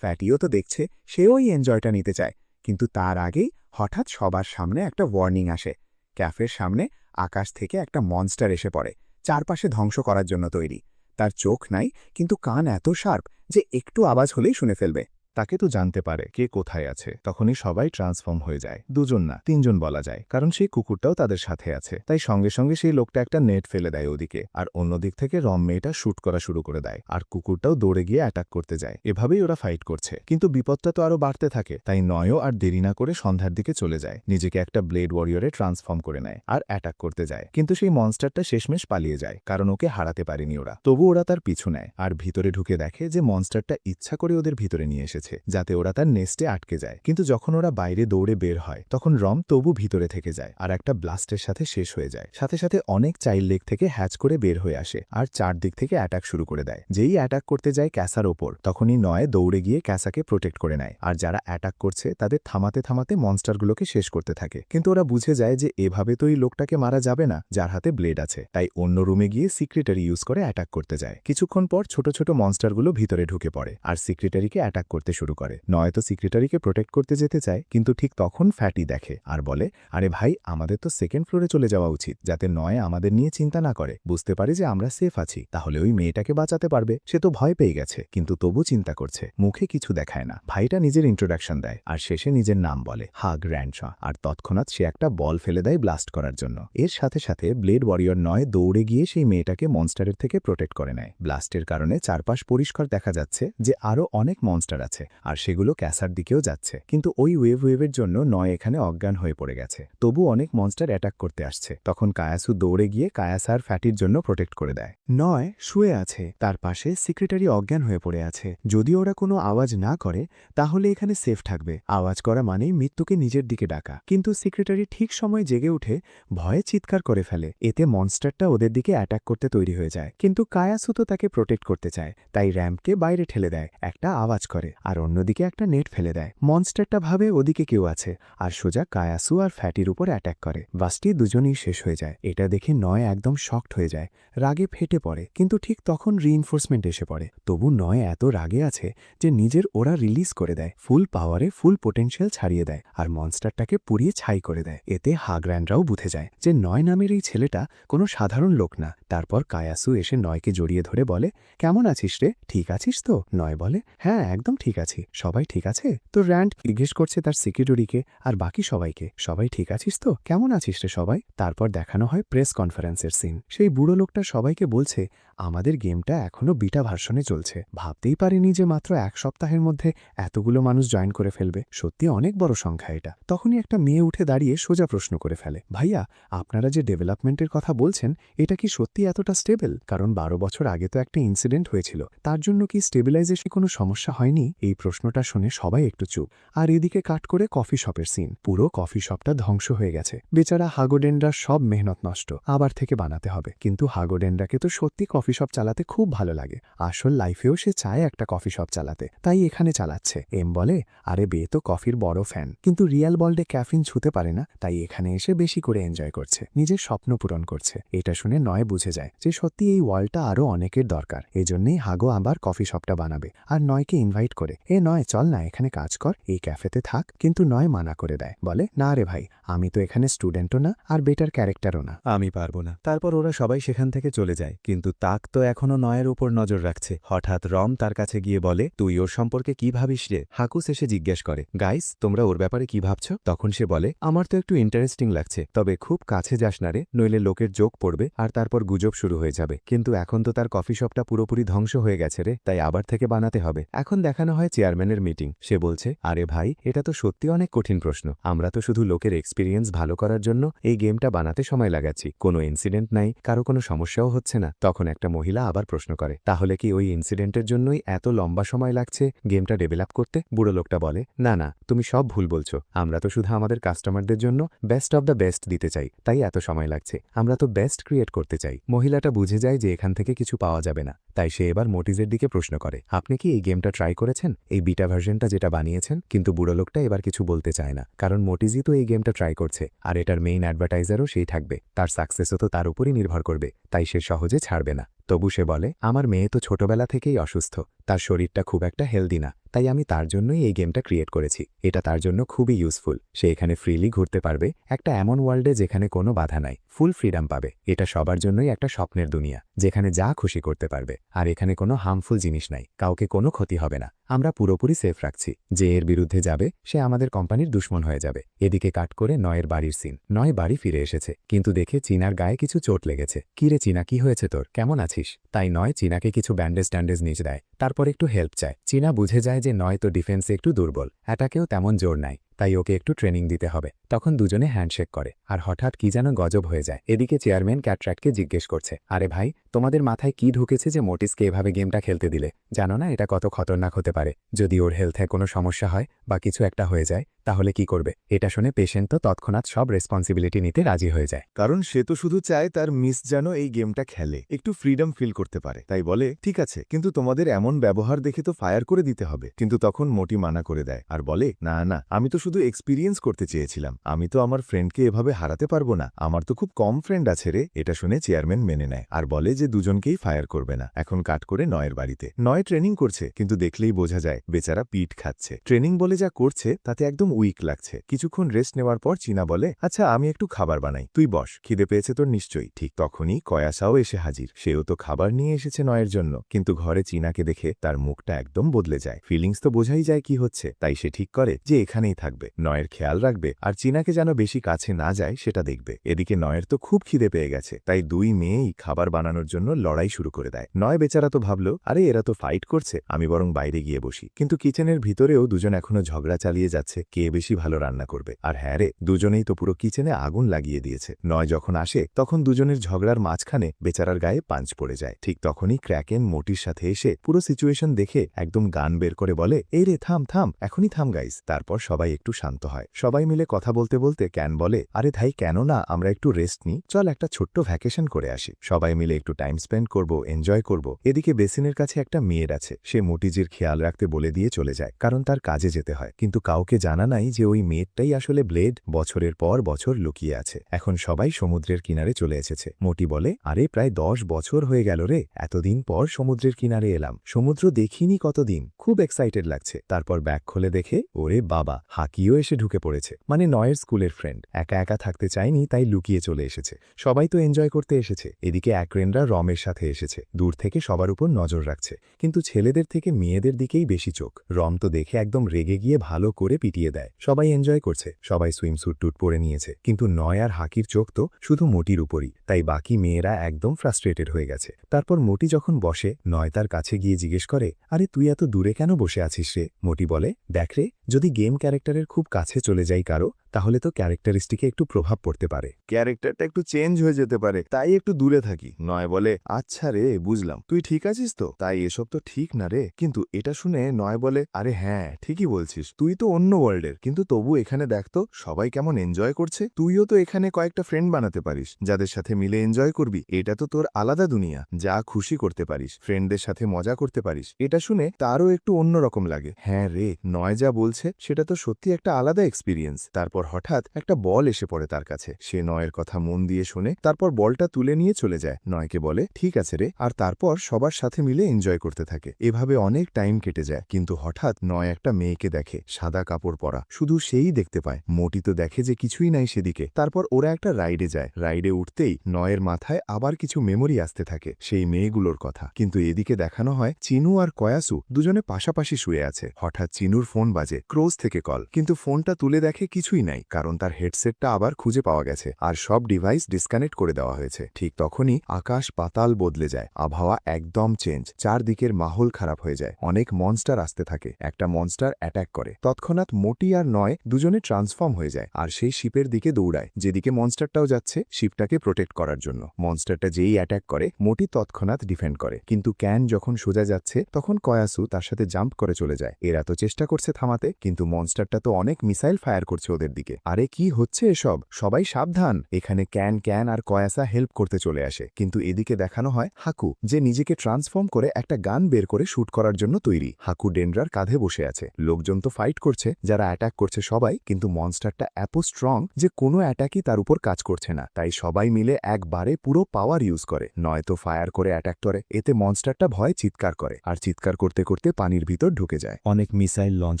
ফ্যাটিও তো দেখছে, সেও এই এনজয়টা নিতে চায়, কিন্তু তার আগেই হঠাৎ সবার সামনে একটা ওয়ার্নিং আসে। ক্যাফের সামনে আকাশ থেকে একটা মনস্টার এসে পড়ে, চারপাশে ধ্বংস করার জন্য তৈরি। তার চোখ নাই, কিন্তু কান এত শার্প যে একটু আওয়াজ হলেই শুনে ফেলবে। তাকে তো জানতে পারে কে কোথায় আছে। তখনই সবাই ট্রান্সফর্ম হয়ে যায়, দুজন না তিনজন বলা যায়, কারণ সেই কুকুরটাও তাদের সাথে আছে। তাই সঙ্গে সঙ্গে সেই লোকটা একটা নেট ফেলে দেয় ওদিকে, আর অন্যদিক থেকে রম মেয়েটা শুট করা শুরু করে দেয়, আর কুকুরটাও দৌড়ে গিয়ে অ্যাটাক করতে যায়। এভাবেই ওরা ফাইট করছে, কিন্তু বিপদটা তো আরো বাড়তে থাকে। তাই নয়ও আর দেরি না করে সন্ধ্যার দিকে চলে যায়, নিজেকে একটা ব্লেড ওয়ারিয়রে ট্রান্সফর্ম করে নেয় আর অ্যাটাক করতে যায়। কিন্তু সেই মনস্টারটা শেষমেশ পালিয়ে যায়, কারণ ওকে হারাতে পারেনি ওরা। তবু ওরা তার পিছু নেয় আর ভিতরে ঢুকে দেখে যে মনস্টারটা ইচ্ছা করে ওদের ভিতরে নিয়ে এসেছে যাতে ওরা তার নেস্টে আটকে যায়। কিন্তু যখন ওরা বাইরে দৌড়ে বের হয়, তখন রম তবু ভিতরে থেকে যায় আর একটা ব্লাস্টের সাথে শেষ হয়ে যায়। সাথে সাথে অনেক চাইল্ড লেগ থেকে হ্যাচ করে বের হয়ে আসে আর চারদিক থেকে অ্যাটাক শুরু করে দেয়। যেই অ্যাটাক করতে যায় ক্যাসার ওপর, তখনই নয় দৌড়ে গিয়ে ক্যাসাকে প্রোটেক্ট করে নেয়, আর যারা অ্যাটাক করছে তাদের থামাতে থামাতে মনস্টারগুলোকে শেষ করতে থাকে। কিন্তু ওরা বুঝে যায় যে এভাবে তো এই লোকটাকে মারা যাবে না যার হাতে ব্লেড আছে, তাই অন্য রুমে গিয়ে সিক্রেটারি ইউজ করে অ্যাটাক করতে যায়। কিছুক্ষণ পর ছোট ছোট মনস্টারগুলো ভিতরে ঢুকে পড়ে আর সিক্রেটারিকে অ্যাটাক করতে শুরু করে। নয় তো সিক্রেটারিকে প্রোটেক্ট করতে যেতে চায়, কিন্তু ঠিক তখন ফ্যাটি দেখে আর বলে, আরে ভাই, আমাদের তো সেকেন্ড ফ্লোরে চলে যাওয়া উচিত, যাতে নয় আমাদের নিয়ে চিন্তা না করে, বুঝতে পারে যে আমরা সেফ আছি, তাহলে ওই মেয়েটাকে বাঁচাতে পারবে। সে তো ভয় পেয়ে গেছে, কিন্তু তবু চিন্তা করছে, মুখে কিছু দেখায় না। ভাইটা নিজের ইন্ট্রোডাকশন দেয় আর শেষে নিজের নাম বলে, গ্র্যান্ডশা, আর তৎক্ষণাৎ সে একটা বল ফেলে দেয় ব্লাস্ট করার জন্য। এর সাথে সাথে ব্লেড ওয়ারিয়র নয় দৌড়ে গিয়ে সেই মেয়েটাকে মনস্টারের থেকে প্রোটেক্ট করে নেয়। ব্লাস্টের কারণে চারপাশ পরিষ্কার দেখা যাচ্ছে যে আরও অনেক মনস্টার আছে। যাচ্ছে আর সেগুলো ক্যাসার দিকেও যাচ্ছে, কিন্তু ওই ওয়েভের জন্য নয় এখানে অজ্ঞান হয়ে পড়ে গেছে। তবু অনেক মনস্টার অ্যাটাক করতে আসছে। তখন কায়াসু দৌড়ে গিয়ে কায়াসা আর ফ্যাটির জন্য প্রোটেক্ট করে দেয়। নয় শুয়ে আছে, তার পাশে সেক্রেটারি অজ্ঞান হয়ে পড়ে আছে। যদি ওরা কোনো আওয়াজ না করে তাহলে এখানে সেফ থাকবে। আওয়াজ করা মানেই মৃত্যুকে নিজের দিকে ডাকা। কিন্তু সেক্রেটারি ঠিক সময় জেগে উঠে ভয়ে চিৎকার করে ফেলে। এতে মনস্টারটা ওদের দিকে অ্যাটাক করতে তৈরি হয়ে যায়, কিন্তু কায়াসু তো তাকে প্রোটেক্ট করতে চায়, তাই র্যাম্পকে বাইরে ঠেলে দেয়, একটা আওয়াজ করে আর অন্যদিকে একটা নেট ফেলে দেয়। মনস্টারটা ভাবে ওদিকে কেউ আছে আর সোজা কায়াসু আর ফ্যাটির উপর অ্যাটাক করে। বাসটি দুজনেই শেষ হয়ে যায়। এটা দেখে নয় একদম শকড হয়ে যায়, রাগে ফেটে পড়ে। কিন্তু ঠিক তখন রিইনফোর্সমেন্ট এসে পড়ে। তবু নয় এত রাগে আছে যে নিজের ওরা রিলিজ করে দেয়, ফুল পাওয়ারে ফুল পোটেনশিয়াল ছাড়িয়ে দেয় আর মনস্টারটাকে পুড়িয়ে ছাই করে দেয়। এতে হাগ্র্যান্ডরাও বুঝে যায় যে নয় নামের এই ছেলেটা কোনো সাধারণ লোক না। তারপর কায়াসু এসে নয়কে জড়িয়ে ধরে বলে, কেমন আছিস রে, ঠিক আছিস তো? নয় বলে, হ্যাঁ একদম ঠিক আছি। সবাই ঠিক আছে তো? র্যান্ড জিজ্ঞেস করছে তার সিকিউরিটিকে আর বাকি সবাইকে, সবাই ঠিক আছিস তো, কেমন আছিস রে সবাই? তারপর দেখানো হয় প্রেস কনফারেন্সের সিন। সেই বুড়ো লোকটা সবাইকে বলছে, আমাদের গেমটা এখনো বিটা ভার্সনে চলছে। ভাবতেই পারিনি যে মাত্র 1 সপ্তাহের মধ্যে এতগুলো মানুষ জয়েন করে ফেলবে। সত্যি অনেক বড় সংখ্যা এটা। তখনই একটা মেয়ে উঠে দাঁড়িয়ে সোজা প্রশ্ন করে ফেলে, ভাইয়া আপনারা যে ডেভেলপমেন্টের কথা বলছেন এটা কি সত্যি এতটা স্টেবল? কারণ 12 বছর আগে তো একটা ইনসিডেন্ট হয়েছিল, তার জন্য কি স্টেবিলাইজেশনে কোনো সমস্যা হয়নি? এই প্রশ্নটা শুনে সবাই একটু চুপ। আর এদিকে কাট করে কফি শপের সিন। পুরো কফি শপটা ধ্বংস হয়ে গেছে। বেচারা হাগোডেনরা সব মেহনত নষ্ট, আবার থেকে বানাতে হবে। কিন্তু হাগোডেনরাকে তো সত্যি কফি শপ চালাতে খুব ভালো লাগে। আসল লাইফেও সে চায় একটা কফি শপ চালাতে, তাই এখানে চালাচ্ছে। এম বলে, আরে বে তো কফির বড় ফ্যান, কিন্তু রিয়াল ওয়ার্ল্ডে ক্যাফিন ছুতে পারে না, তাই এখানে এসে বেশি করে এনজয় করছে, নিজের স্বপ্ন পূরণ করছে। এটা শুনে নয় বুঝে যায় যে সত্যি এই ওয়ার্ল্ডটা আরও অনেকের দরকার। এজন্যই হাগো আবার কফি শপটা বানাবে আর নয়কে ইনভাইট করে, নয় চল না এখানে কাজ কর, এই ক্যাফেতে থাক। কিন্তু নয় মানা করে দেয়, বলে, না রে ভাই, আমি তো এখানে স্টুডেন্টও না আর বেটার ক্যারেক্টারও না, আমি পারবো না। তারপর ওরা সবাই সেখান থেকে চলে যায়, কিন্তু তাক তো এখনো নয়ের উপর নজর রাখছে। হঠাৎ রম তার কাছে গিয়ে বলে, তুই ওর সম্পর্কে কি ভাবিস রে? হাকুস এসে জিজ্ঞেস করে, গাইস তোমরা ওর ব্যাপারে কি ভাবছ? তখন সে বলে, আমার তো একটু ইন্টারেস্টিং লাগছে, তবে খুব কাছে যাস না রে, নইলে লোকের জোক পড়বে আর তারপর গুজব শুরু হয়ে যাবে। কিন্তু এখন তো তার কফি শপটা পুরোপুরি ধ্বংস হয়ে গেছে রে, তাই আবার থেকে বানাতে হবে। এখন দেখানো হয় চেয়ারম্যানের মিটিং। সে বলছে, আরে ভাই এটা তো সত্যি অনেক কঠিন প্রশ্ন। আমরা তো শুধু লোকের এক্সপিরিয়েন্স ভালো করার জন্য এই গেমটা বানাতে সময় লাগাচ্ছি, কোনো ইনসিডেন্ট নাই, কারো কোনো সমস্যাও হচ্ছে না। তখন একটা মহিলা আবার প্রশ্ন করে, তাহলে কি ওই ইনসিডেন্টের জন্যই এত লম্বা সময় লাগছে গেমটা ডেভেলপ করতে? বুড়ো লোকটা বলে, না না, তুমি সব ভুল বলছো। আমরা তো শুধু আমাদের কাস্টমারদের জন্য বেস্ট অব দ্য বেস্ট দিতে চাই, তাই এত সময় লাগছে। আমরা তো বেস্ট ক্রিয়েট করতে চাই। মহিলাটা বুঝে যায় যে এখান থেকে কিছু পাওয়া যাবে না, তাই সে এবার মোটিজের দিকে প্রশ্ন করে, আপনি কি এই গেমটা ট্রাই করেছেন, এই বিটা ভার্সনটা যেটা বানিয়েছেন? কিন্তু বুড়ো লোকটা এবার কিছু বলতে চায় না, কারণ মোটিজই তো এই গেমটা ট্রাই করছে আর এটার মেইন অ্যাডভার্টাইজারও সেই থাকবে, তার সাকসেসও তো তার উপরই নির্ভর করবে, তাই সে সহজে ছাড়বে না। তবু সে বলে, আমার মেয়ে তো ছোটবেলা থেকেই অসুস্থ, তার শরীরটা খুব একটা হেলদি না, তাই আমি তার জন্যই এই গেমটা ক্রিয়েট করেছি। এটা তার জন্য খুবই ইউজফুল। সে এখানে ফ্রিলি ঘুরতে পারবে, একটা এমন ওয়ার্ল্ডে যেখানে কোনো বাধা নাই, ফুল ফ্রিডম পাবে। এটা সবার জন্যই একটা স্বপ্নের দুনিয়া, যেখানে যা খুশি করতে পারবে, আর এখানে কোনো হার্মফুল জিনিস নাই, কাউকে কোনো ক্ষতি হবে না। আমরা পুরোপুরি সেফ রাখছি। যে এর বিরুদ্ধে যাবে সে আমাদের কোম্পানির দুশ্মন হয়ে যাবে। এদিকে কাট করে নয়ের বাড়ির সিন। নয় বাড়ি ফিরে এসেছে, কিন্তু দেখে চীনার গায়ে কিছু চোট লেগেছে। কিরে চীনা, কি হয়েছে তোর, কেমন আছিস? তাই নয় চীনাকে কিছু ব্যান্ডেজ ট্যান্ডেজ নিচে দেয়, তারপর একটু হেল্প চায়। চীনা বুঝে যায় যে নয় তো ডিফেন্সে একটু দুর্বল, অ্যাটাকেও তেমন জোর নাই, তাই ওকে একটু ট্রেনিং দিতে হবে। তখন দুজনে হ্যান্ডশেক করে, আর হঠাৎ কি যেন গজব হয়ে যায়। এদিকে চেয়ারম্যান ক্যাটরাক্টকে জিজ্ঞেস করছে, আরে ভাই, তোমাদের মাথায় কি ঢুকেছে যে মোটিসকে এভাবে গেমটা খেলতে দিলে? জানো না এটা কত খতরনাক হতে পারে? যদি ওর হেলথে কোনো সমস্যা হয় বা কিছু একটা হয়ে যায় তাহলে কি করবে? এটা শুনে পেশেন্ট তো তৎক্ষণাৎ সব রেসপন্সিবিলিটি নিতে রাজি হয়ে যায়, কারণ সে তো শুধু চায় তার মিস যেন এই গেমটা খেলে, একটু ফ্রিডম ফিল করতে পারে। তাই বলে, ঠিক আছে, কিন্তু তোমাদের এমন ব্যবহার দেখে তো ফায়ার করে দিতে হবে। কিন্তু তখন মোটি মানা করে দেয় আর বলে, না না, আমি তো শুধু এক্সপিরিয়েন্স করতে চেয়েছিলাম, আমি তো আমার ফ্রেন্ডকে এভাবে হারাতে পারবো না, আমার তো খুব কম ফ্রেন্ড আছে রে। এটা শুনে চেয়ারম্যান মেনে নেয় আর বলে যে দুজনকেই ফায়ার করবে না। এখন কাট করে নয়ের বাড়িতে। নয় ট্রেনিং করছে, কিন্তু দেখলেই বোঝা যায় বেচারা পিঠ খাচ্ছে। ট্রেনিং বলে যা করছে তাতে একদম উইক লাগছে। কিছুক্ষণ রেস্ট নেওয়ার পর চীনা বলে, আচ্ছা আমি একটু খাবার বানাই, তুই বস, খিদে পেয়েছে তোর নিশ্চয়ই। ঠিক তখনই কয়াসাও এসে হাজির। সেও তো খাবার নিয়ে এসেছে নয়ের জন্য, কিন্তু ঘরে চীনাকে দেখে তার মুখটা একদম বদলে যায়। ফিলিংস তো বোঝাই যায় কি হচ্ছে, তাই সে ঠিক করে যে এখানেই থাকবে। রাখবে, নয়ের খেয়াল রাখবে, আর চীনাকে যেন বেশি কাছে না যায় সেটা দেখবে। এদিকে নয়ের তো খুব খিদে পেয়ে গেছে, তাই দুই মেয়েই খাবার বানানোর জন্য লড়াই শুরু করে দেয়। নয় বেচারা তো ভাবল, আরে এরা তো ফাইট করছে, আমি বরং বাইরে গিয়ে বসি। কিন্তু কিচেনের ভিতরেও দুজন এখনো ঝগড়া চালিয়ে যাচ্ছে কে বেশি ভালো রান্না করবে। আর হ্যাঁ রে, দুজনেই তো পুরো কিচেনে আগুন লাগিয়ে দিয়েছে। নয় যখন আসে তখন দুজনের ঝগড়ার মাঝখানে বেচারার গায়ে পাঞ্চ পড়ে যায়। ঠিক তখনই ক্র্যাকেন মোটির সাথে এসে পুরো সিচুয়েশন দেখে একদম গান বের করে বলে, এই রে থাম থাম, এখনই থাম গাইস। তারপর সবাই একটু শান্ত হয়। সবাই মিলে কথা বলতে বলতে ক্যান বলে, আরে ভাই কেন না আমরা একটু রেস্ট নিই, চল একটা ছোট্ট ভ্যাকেশন করে আসি, সবাই মিলে একটু টাইম স্পেন্ড করব, এনজয় করব। এদিকে বেসিনের কাছে একটা মেয়ের আছে, সে মোটিজির খেয়াল রাখতে বলে দিয়ে চলে যায়, কারণ তার কাজে যেতে হয়। কিন্তু কাউকে জানা নাই যে ওই মেয়েটাই আসলে ব্লেড বছরের পর বছর লুকিয়ে আছে। এখন সবাই সমুদ্রের কিনারে চলে এসেছে। মোটি বলে, আরে প্রায় 10 বছর হয়ে গেল রে, এতদিন পর সমুদ্রের কিনারে এলাম, সমুদ্র দেখিনি কতদিন, খুব এক্সাইটেড লাগছে। তারপর ব্যাগ খুলে দেখে ওরে বাবা, হাকিও এসে ঢুকে পড়েছে, মানে নয়ের স্কুলের ফ্রেন্ড। একা একা থাকতে চায়নি তাই লুকিয়ে চলে এসেছে। সবাই তো এনজয় করতে এসেছে। এদিকে অ্যাক্রেনরা রমের সাথে এসেছে, দূর থেকে সবার উপর নজর রাখছে, কিন্তু ছেলেদের থেকে মেয়েদের দিকেই বেশি চোখ। রম তো দেখে একদম রেগে গিয়ে ভালো করে পিটিয়ে দেয়। সবাই এনজয় করছে, সবাই সুইমস্যুট টুট পরে নিয়েছে, কিন্তু নয় আর হাকির চোখ তো শুধু মোটির উপরই, তাই বাকি মেয়েরা একদম ফ্রাস্ট্রেটেড হয়ে গেছে। তারপর মোটি যখন বসে, নয় তার কাছে গিয়ে জিজ্ঞেস করে, আরে তুই এত দূরে কেন বসে আছিস রে? মোটি বলে, দেখ রে, যদি গেম ক্যারেক্টারের খুব কাছে চলে যাই কারো, তাহলে তো ক্যারেক্টারিস্টিকে একটু প্রভাব পড়তে পারে, ক্যারেক্টারটা একটু চেঞ্জ হয়ে যেতে পারে, তাই একটু দূরে থাকি। নয় বলে, আচ্ছা রে বুঝলাম, তুই ঠিক আছিস তো? তাই এসব তো ঠিক না রে। কিন্তু এটা শুনে নয় বলে, আরে হ্যাঁ ঠিকই বলছিস, তুই তো অন্য ওয়ার্ল্ডের, কিন্তু তবু এখানে দেখতো সবাই কেমন এনজয় করছে। তুইও তো এখানে কয়েকটা ফ্রেন্ড বানাতে পারিস, যাদের সাথে মিলে এনজয় করবি। এটা তো তোর আলাদা দুনিয়া, যা খুশি করতে পারিস, ফ্রেন্ডদের সাথে মজা করতে পারিস। এটা শুনে তারও একটু অন্যরকম লাগে। হ্যাঁ রে, নয় যা বলছে সেটা তো সত্যি একটা আলাদা এক্সপিরিয়েন্স। তারপর হঠাৎ একটা বল এসে পড়ে তার কাছে, সে নয়ের কথা মন দিয়ে শোনে, তারপর বলটা তুলে নিয়ে চলে যায়। নয়কে বলে, ঠিক আছে রে, আর তারপর সবার সাথে মিলে এনজয় করতে থাকে। এভাবে অনেক টাইম কেটে যায়, কিন্তু হঠাৎ নয় একটা মেয়েকে দেখে, সাদা কাপড় পরা, শুধু সেই দেখতে পায়। মোটি তো দেখে যে কিছুই নাই সেদিকে। তারপর ওরা একটা রাইডে যায়, রাইডে উঠতেই নয়ের মাথায় আবার কিছু মেমোরি আসতে থাকে, সেই মেয়েগুলোর কথা। কিন্তু এদিকে দেখানো হয় চিনু আর কয়াসু দুজনে পাশাপাশি শুয়ে আছে। হঠাৎ চিনুর ফোন বাজে, ক্রোজ থেকে কল, কিন্তু ফোনটা তুলে দেখে কিছুই নাই, কারণ তার হেডসেটটা আবার খুঁজে পাওয়া গেছে আর সব ডিভাইস ডিসকানেক্ট করে দেওয়া হয়েছে। ঠিক তখনই আকাশ পাতাল বদলে যায়, আবহাওয়া একদম চেঞ্জ, চারদিকের মাহল খারাপ হয়ে যায়, অনেক মনস্টার আসতে থাকে। একটা মনস্টার অ্যাটাক করে, তৎক্ষণাৎ মোটি আর নয় দুজনে ট্রান্সফর্ম হয়ে যায়, আর সেই শিপের দিকে দৌড়ায়, যেদিকে মনস্টারটাও যাচ্ছে শিপটাকে প্রোটেক্ট করার জন্য। মনস্টারটা যেই অ্যাটাক করে, মোটি তৎক্ষণাৎ ডিফেন্ড করে, কিন্তু ক্যান যখন সোজা যাচ্ছে তখন কয়াসু তার সাথে জাম্প করে চলে যায়। এরা তো চেষ্টা করছে থামাতে, কিন্তু মনস্টারটা তো অনেক মিসাইল ফায়ার করছে ওদের দিকে। আরে কি হচ্ছে এসব, সবাই সাবধান। এখানে ক্যান আর কয়াসা হেল্প করতে চলে আসে, কিন্তু এদিকে দেখানো হয় হাকু, যে নিজেকে ট্রান্সফর্ম করে একটা গান বের করে শুট করার জন্য তৈরি। হাকু ডেনড্রার কাঁধে বসে আছে, লোকজন তো ফাইট করছে, যারা অ্যাটাক করছে সবাই, কিন্তু মনস্টারটা এত স্ট্রং যে কোনো অ্যাটাকই তার উপর কাজ করছে না, তাই সবাই মিলে একবারে পুরো পাওয়ার ইউজ করে। নয়তো ফায়ার করে অ্যাটাক করে, এতে মনস্টারটা ভয় চিৎকার করে, আর চিৎকার করতে করতে পানির ভিতর ঢুকে যায়। অনেক মিসাইল লঞ্চ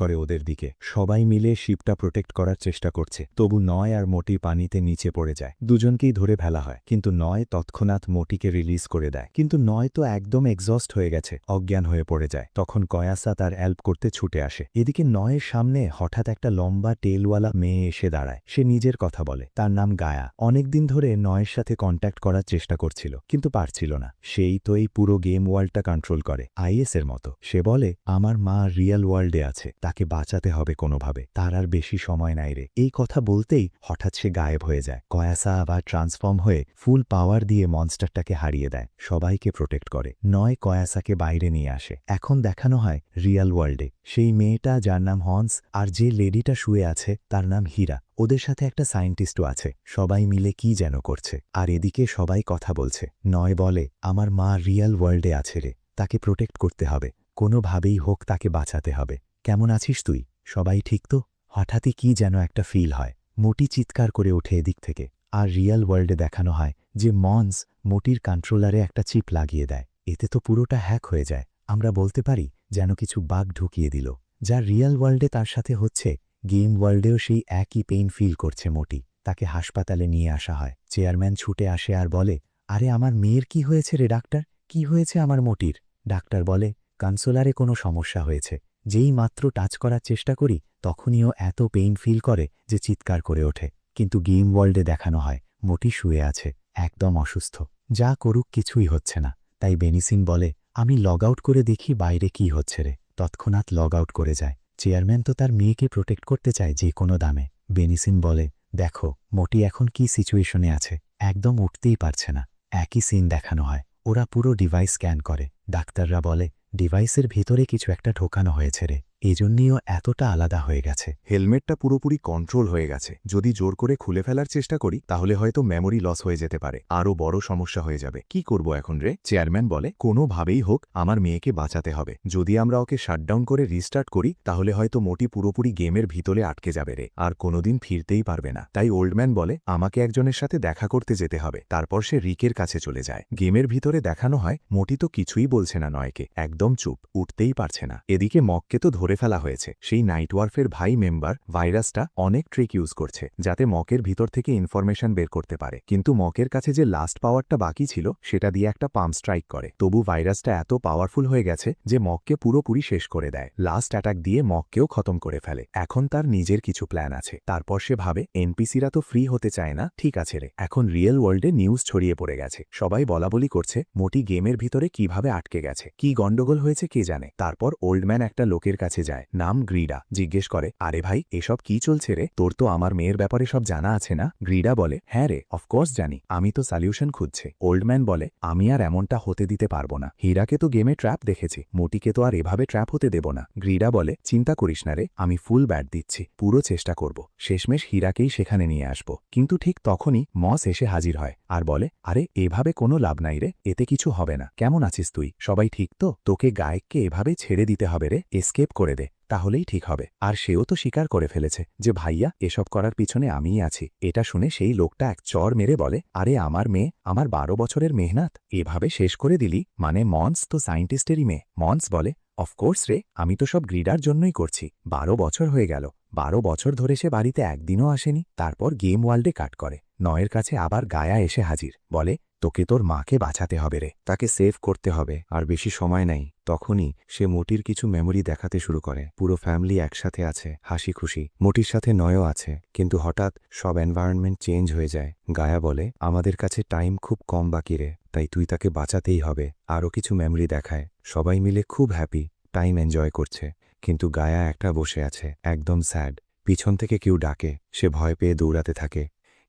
করে ওদের দিকে, সবাই মিলে শিপটা প্রোটেক্ট করার চেষ্টা করছে, তবু নয় আর মোটি পানিতে নিচে পড়ে যায়। দুজনকেই ধরে ফেলা হয়, কিন্তু নয় তৎক্ষণাৎ মোটিকে রিলিজ করে দেয়। কিন্তু নয় তো একদম এক্সস্ট হয়ে গেছে, অজ্ঞান হয়ে পড়ে যায়। তখন কয়াসা তার হেল্প করতে ছুটে আসে। এদিকে নয়ের সামনে হঠাৎ একটা লম্বা টেলওয়ালা মেয়ে এসে দাঁড়ায়। সে নিজের কথা বলে, তার নাম গায়া। অনেকদিন ধরে নয়ের সাথে কন্ট্যাক্ট করার চেষ্টা করছিল, কিন্তু পারছিল না। সেই তো এই পুরো গেম ওয়ার্ল্ডটা কন্ট্রোল করে, আইএস এর মতো। সে বলে, আমার মা রিয়েল ওয়ার্ল্ডে আছে, তাকে বাঁচাতে হবে কোনোভাবে, তার আর বেশি সময় নাই রে। এই কথা বলতেই হঠাৎ সে গায়েব হয়ে যায়। কয়াসা আবার ট্রান্সফর্ম হয়ে ফুল পাওয়ার দিয়ে মনস্টারটাকে হারিয়ে দেয়, সবাইকে প্রোটেক্ট করে। নয় কয়াসাকে বাইরে নিয়ে আসে। এখন দেখানো হয় রিয়েল ওয়ার্ল্ডে সেই মেয়েটা যার নাম হন্স, আর যে লেডিটা শুয়ে আছে তার নাম হীরা। ওদের সাথে একটা সায়েন্টিস্টও আছে। সবাই মিলে কি যেন করছে, আর এদিকে সবাই কথা বলছে। নয় বলে, আমার মা রিয়েল ওয়ার্ল্ডে আছে রে, তাকে প্রোটেক্ট করতে হবে, কোনোভাবেই হোক তাকে বাঁচাতে হবে। কেমন আছিস তুই? সবাই ঠিক তো? হঠাৎই কি যেন একটা ফিল হয়, মোটি চিৎকার করে ওঠে এদিক থেকে। আর রিয়েল ওয়ার্ল্ডে দেখানো হয় যে মন্স মোটির কন্ট্রোলারে একটা চিপ লাগিয়ে দেয়। এতে তো পুরোটা হ্যাক হয়ে যায়। আমরা বলতে পারি যেন কিছু বাগ ঢুকিয়ে দিল, যা রিয়েল ওয়ার্ল্ডে তার সাথে হচ্ছে, গেম ওয়ার্ল্ডেও সেই একই পেইন ফিল করছে মোটি। তাকে হাসপাতালে নিয়ে আসা হয়। চেয়ারম্যান ছুটে আসে আর বলে, আরে আমার মেয়ের কি হয়েছে রে ডাক্তার, কি হয়েছে আমার মোটির? ডাক্তার বলে, কনসোলারে কোনো সমস্যা হয়েছে, যেই মাত্র টাচ করার চেষ্টা করি তখনই ও এত পেইন ফিল করে যে চিৎকার করে ওঠে। কিন্তু গেম ওয়ার্ল্ডে দেখানো হয় মোটি শুয়ে আছে, একদম অসুস্থ, যা করুক কিছুই হচ্ছে না। তাই বেনিসিন বলে, আমি লগ আউট করে দেখি বাইরে কি হচ্ছে রে। তৎক্ষণাৎ লগ আউট করে যায়। চেয়ারম্যান তো তার মেয়েকে প্রোটেক্ট করতে চায় যে কোনো দামে। বেনিসিন বলে, দেখো মোটি এখন কি সিচুয়েশনে আছে, একদম উঠতেই পারছে না। একই সিন দেখানো হয়, ওরা পুরো ডিভাইস স্ক্যান করে। ডাক্তাররা বলে ডিভাইসের ভিতরে কিছু একটা ঢোকানো হয়েছে রে, এজন্যই ও এতটা আলাদা হয়ে গেছে। হেলমেটটা পুরোপুরি কন্ট্রোল হয়ে গেছে। যদি জোর করে খুলে ফেলার চেষ্টা করি তাহলে হয়তো মেমোরি লস হয়ে যেতে পারে, আরও বড় সমস্যা হয়ে যাবে। কি করব এখন রে? চেয়ারম্যান বলে, কোনোভাবেই হোক আমার মেয়েকে বাঁচাতে হবে। যদি আমরা ওকে শাটডাউন করে রিস্টার্ট করি তাহলে হয়তো মোটি পুরোপুরি গেমের ভিতরে আটকে যাবে রে, আর কোনোদিন ফিরতেই পারবে না। তাই ওল্ডম্যান বলে, আমাকে একজনের সাথে দেখা করতে যেতে হবে। তারপর সে রিকের কাছে চলে যায়। গেমের ভিতরে দেখানো হয় মোটি তো কিছুই বলছে না নয়কে, একদম চুপ, উঠতেই পারছে না। এদিকে মককে তো ধরে ফেলা হয়েছে। সেই নাইটওয়ার্ফের ভাই মেম্বার ভাইরাসটা অনেক ট্রিক ইউজ করছে যাতে মকের ভিতর থেকে ইনফরমেশন বের করতে পারে। কিন্তু মকের কাছে যে লাস্ট পাওয়ারটা বাকি ছিল সেটা দিয়ে একটা পাম্প স্ট্রাইক করে। তবু ভাইরাসটা এত পাওয়ারফুল হয়ে গেছে যে মককে পুরোপুরি শেষ করে দেয়। লাস্ট অ্যাটাক দিয়ে মককেও খতম করে ফেলে। এখন তার নিজের কিছু প্ল্যান আছে। তারপর সে ভাবে এনপিসিরা তো ফ্রি হতে চায় না, ঠিক আছে রে, এখন রিয়েল ওয়ার্ল্ডে নিউজ ছড়িয়ে পড়ে গেছে। সবাই বলাবলি করছে মোটি গেমের ভিতরে কিভাবে আটকে গেছে, কি গন্ডগোল হয়েছে কে জানে। তারপর ওল্ডম্যান একটা লোকের কাছে যায়, নাম গ্রিডা। জিজ্ঞেস করে, আরে ভাই এসব কি চলছে রে, তোর তো আমার মেয়ের ব্যাপারে সব জানা আছে না? গ্রিডা বলে, হ্যাঁ রে, অফকোর্স জানি, আমি তো সলিউশন খুঁজছে। ওল্ডম্যান বলে, আমি আর এমনটা হতে দিতে পারবো না। হীরাকে তো গেমে ট্র্যাপ দেখেছি, মোটিকে তো আর এভাবে ট্র্যাপ হতে দেব না। গ্রিডা বলে, চিন্তা করিস না রে, আমি ফুল ব্যাট দিচ্ছি, পুরো চেষ্টা করব, শেষমেশ হীরাকেই সেখানে নিয়ে আসব। কিন্তু ঠিক তখনই মস এসে হাজির হয় আর বলে, আরে এভাবে কোনো লাভ নাই রে, এতে কিছু হবে না। কেমন আছিস তুই? সবাই ঠিক তো? তোকে গায়ককে এভাবে ছেড়ে দিতে হবে রে, এসকেপ করে দে, তাহলেই ঠিক হবে। আর সেও তো স্বীকার করে ফেলেছে যে ভাইয়া এসব করার পিছনে আমিই আছি। এটা শুনে সেই লোকটা এক চর মেরে বলে, আরে আমার মেয়ে, আমার 12 বছরের মেহনত এভাবে শেষ করে দিলি? মানে মন্স তো সায়েন্টিস্টেরই মেয়ে। মন্স বলে, অফকোর্স রে, আমি তো সব গ্রিডার জন্যই করছি। 12 বছর হয়ে গেল, 12 বছর ধরে সে বাড়িতে একদিনও আসেনি। তারপর গেম ওয়ার্ল্ডে কাট করে। নয়ের কাছে আবার গায়া এসে হাজির, বলে, তোকে তোর মাকে বাঁচাতে হবে রে, তাকে সেভ করতে হবে, আর বেশি সময় নাই। তখনই সে মোটির কিছু মেমোরি দেখাতে শুরু করে। পুরো ফ্যামিলি একসাথে আছে, হাসি খুশি, মোটির সাথে নয়ও আছে। কিন্তু হঠাৎ সব এনভায়রনমেন্ট চেঞ্জ হয়ে যায়। গায়া বলে, আমাদের কাছে টাইম খুব কম বাকি রে, তাই তুই তাকে বাঁচাতেই হবে। আরও কিছু মেমোরি দেখায়, সবাই মিলে খুব হ্যাপি, টাইম এনজয় করছে। কিন্তু গায়া একটা বসে আছে, একদম স্যাড। পিছন থেকে কেউ ডাকে, সে ভয় পেয়ে দৌড়াতে থাকে।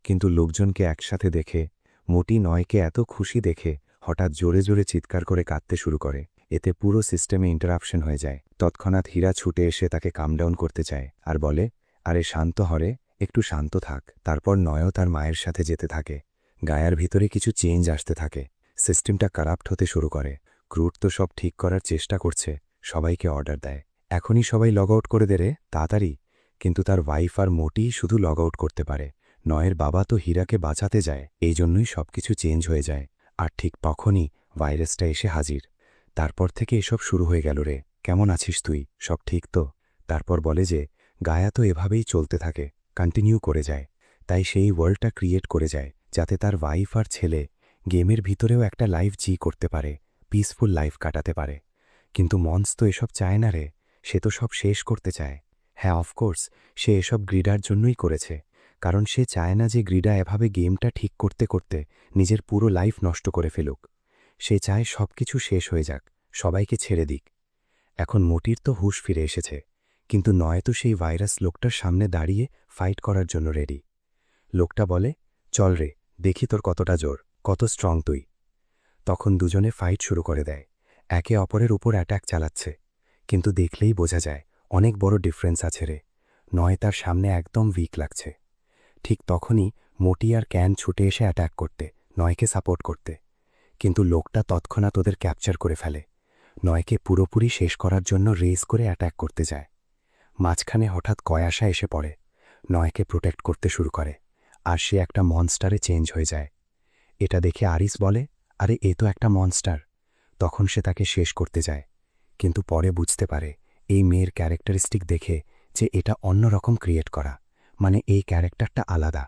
কিন্তু লোকজনকে একসাথে দেখে, মোটি নয়কে এত খুশি দেখে হঠাৎ জোরে জোরে চিৎকার করে কাঁদতে শুরু করে। এতে পুরো সিস্টেমে ইন্টারাপশন হয়ে যায়। তৎক্ষণাৎ হীরা ছুটে এসে তাকে কামডাউন করতে চায় আর বলে, আরে শান্ত হরে, একটু শান্ত থাক। তারপর নয়ও তার মায়ের সাথে যেতে থাকে। গায়ার ভিতরে কিছু চেঞ্জ আসতে থাকে, সিস্টেমটা কারাপ্ট হতে শুরু করে। ক্রুট তো সব ঠিক করার চেষ্টা করছে, সবাইকে অর্ডার দেয়, এখনই সবাই লগ আউট করে দে রে, তাড়াতাড়ি। কিন্তু তার ওয়াইফ আর মোটিই শুধু লগ আউট করতে পারে। নয়ের বাবা তো হীরাকে বাঁচাতে যায়, এই জন্যই সবকিছু চেঞ্জ হয়ে যায়। আর ঠিক তখনই ভাইরাসটা এসে হাজির। তারপর থেকে এসব শুরু হয়ে গেল রে। কেমন আছিস তুই? সব ঠিক তো? তারপর বলে যে গায়া তো এভাবেই চলতে থাকে, কন্টিনিউ করে যায়। তাই সেই ওয়ার্ল্ডটা ক্রিয়েট করে যায় যাতে তার ওয়াইফ আর ছেলে গেমের ভিতরেও একটা লাইফ করতে পারে, পিসফুল লাইফ কাটাতে পারে। কিন্তু মন্স তো এসব চায় না রে, সে তো সব শেষ করতে চায়। হ্যাঁ, অফকোর্স সে এসব গ্রিডার জন্যই করেছে, কারণ সে চায় না যে গ্রিডা এভাবে গেমটা ঠিক করতে করতে নিজের পুরো লাইফ নষ্ট করে ফেলুক। সে চায় সবকিছু শেষ হয়ে যাক, সবাইকে ছেড়ে দিক। এখন মোটির তো হুঁশ ফিরে এসেছে, কিন্তু নয় তো সেই ভাইরাস লোকটার সামনে দাঁড়িয়ে ফাইট করার জন্য রেডি। লোকটা বলে, চল রে, দেখি তোর কতটা জোর, কত স্ট্রং তুই। তখন দুজনে ফাইট শুরু করে দেয়, একে অপরের উপর অ্যাটাক চালাচ্ছে। কিন্তু দেখলেই বোঝা যায় অনেক বড় ডিফারেন্স আছে রে। নয় তার সামনে একদম উইক লাগছে। ঠিক তখনই মোটি আর ক্যান ছুটে এসে অ্যাটাক করতে, নয়কে সাপোর্ট করতে। কিন্তু লোকটা তৎক্ষণাৎ ওদের ক্যাপচার করে ফেলে। নয়কে পুরোপুরি শেষ করার জন্য রেস করে অ্যাটাক করতে যায়। মাঝখানে হঠাৎ কয়াসা এসে পড়ে, নয়কে প্রোটেক্ট করতে শুরু করে, আর সে একটা মনস্টারে চেঞ্জ হয়ে যায়। এটা দেখে আরিস বলে, আরে এ তো একটা মনস্টার। তখন সে তাকে শেষ করতে যায়, কিন্তু পরে বুঝতে পারে এই মেয়ের ক্যারেক্টারিস্টিক দেখে যে এটা অন্যরকম ক্রিয়েট করা, মানে এই ক্যারেক্টারটা আলাদা।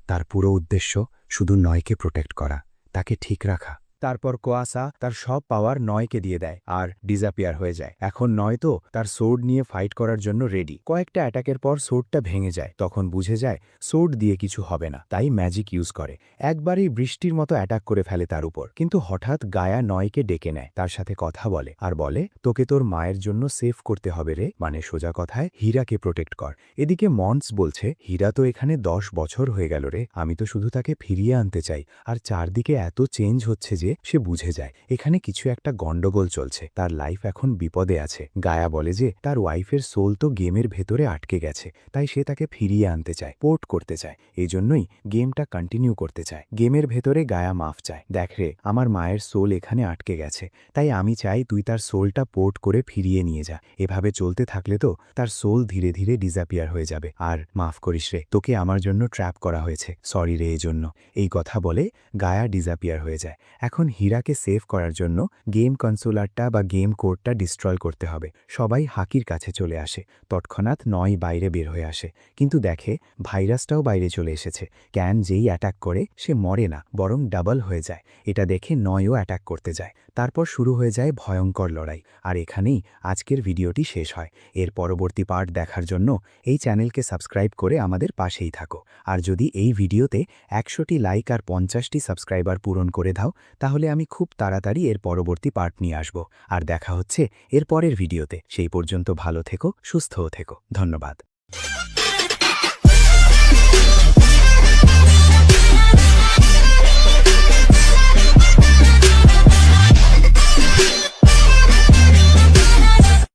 তার পুরো উদ্দেশ্য শুধু নয়কে প্রোটেক্ট করা, তাকে ঠিক রাখা। তারপর কোয়াসা তার সব পাওয়ার নয়কে দিয়ে দেয় আর ডিজাপিয়ার হয়ে যায়। এখন নয় তো তার সোর্ড নিয়ে ফাইট করার জন্য রেডি। কয়েকটা অ্যাটাকের পর সোর্ডটা ভেঙে যায়, তখন বুঝে যায় সোর্ড দিয়ে কিছু হবে না, তাই ম্যাজিক ইউজ করে। একবারই বৃষ্টির মতো অ্যাটাক করে ফেলে তার উপর। কিন্তু হঠাৎ গায়া নয়কে ডেকে নেয়, তার সাথে কথা বলে আর বলে, তোকে তোর মায়ের জন্য সেভ করতে হবে রে, মানে সোজা কথায় হীরাকে প্রোটেক্ট কর। এদিকে মন্স বলছে, হীরা তো এখানে 10 বছর হয়ে গেল রে, আমি তো শুধু তাকে ফিরিয়ে আনতে চাই। আর চারদিকে এত চেঞ্জ হচ্ছে যে সে বুঝে যায় এখানে কিছু একটা গন্ডগোল চলছে, তার লাইফ এখন বিপদে আছে। গায়া বলে যে তার ওয়াইফের সোল তো গেমের ভেতরে আটকে গেছে, তাই সে তাকে ফিরিয়ে আনতে চায়, পোর্ট করতে চায়। এই জন্যই গেমটা কন্টিনিউ করতে চায়। গেমের ভেতরে গায়া মাফ চায়, দেখ রে আমার মায়ের সোল এখানে আটকে গেছে, তাই আমি চাই তুই তার সোলটা পোর্ট করে ফিরিয়ে নিয়ে যা। এভাবে চলতে থাকলে তো তার সোল ধীরে ধীরে ডিজাপিয়ার হয়ে যাবে। আর মাফ করিস রে, তোকে আমার জন্য ট্র্যাপ করা হয়েছে, সরি রে এজন্য। এই কথা বলে গায়া ডিজাপিয়ার হয়ে যায়। এখন হীরাকে সেভ করার জন্য গেম কনসোলারটা বা গেম কোডটা ডিস্ট্রয় করতে হবে। সবাই হাকির কাছে চলে আসে। তৎক্ষণাৎ নয় বাইরে বের হয়ে আসে, কিন্তু দেখে ভাইরাসটাও বাইরে চলে এসেছে। ক্যান যেই অ্যাটাক করে সে মরে না, বরং ডাবল হয়ে যায়। এটা দেখে নয়ও অ্যাটাক করতে যায়। তারপর শুরু হয়ে যায় ভয়ঙ্কর লড়াই। আর এখানেই আজকের ভিডিওটি শেষ হয়। এর পরবর্তী পার্ট দেখার জন্য এই চ্যানেলকে সাবস্ক্রাইব করে আমাদের পাশেই থাকো। আর যদি এই ভিডিওতে 100টি লাইক আর 50টি সাবস্ক্রাইবার পূরণ করে দাও, তাহলে আমি খুব তাড়াতাড়ি এর পরবর্তী পার্ট নিয়ে আসব। আর দেখা হচ্ছে এর পরের ভিডিওতে। সেই পর্যন্ত ভালো থেকো, সুস্থও থেকো। ধন্যবাদ।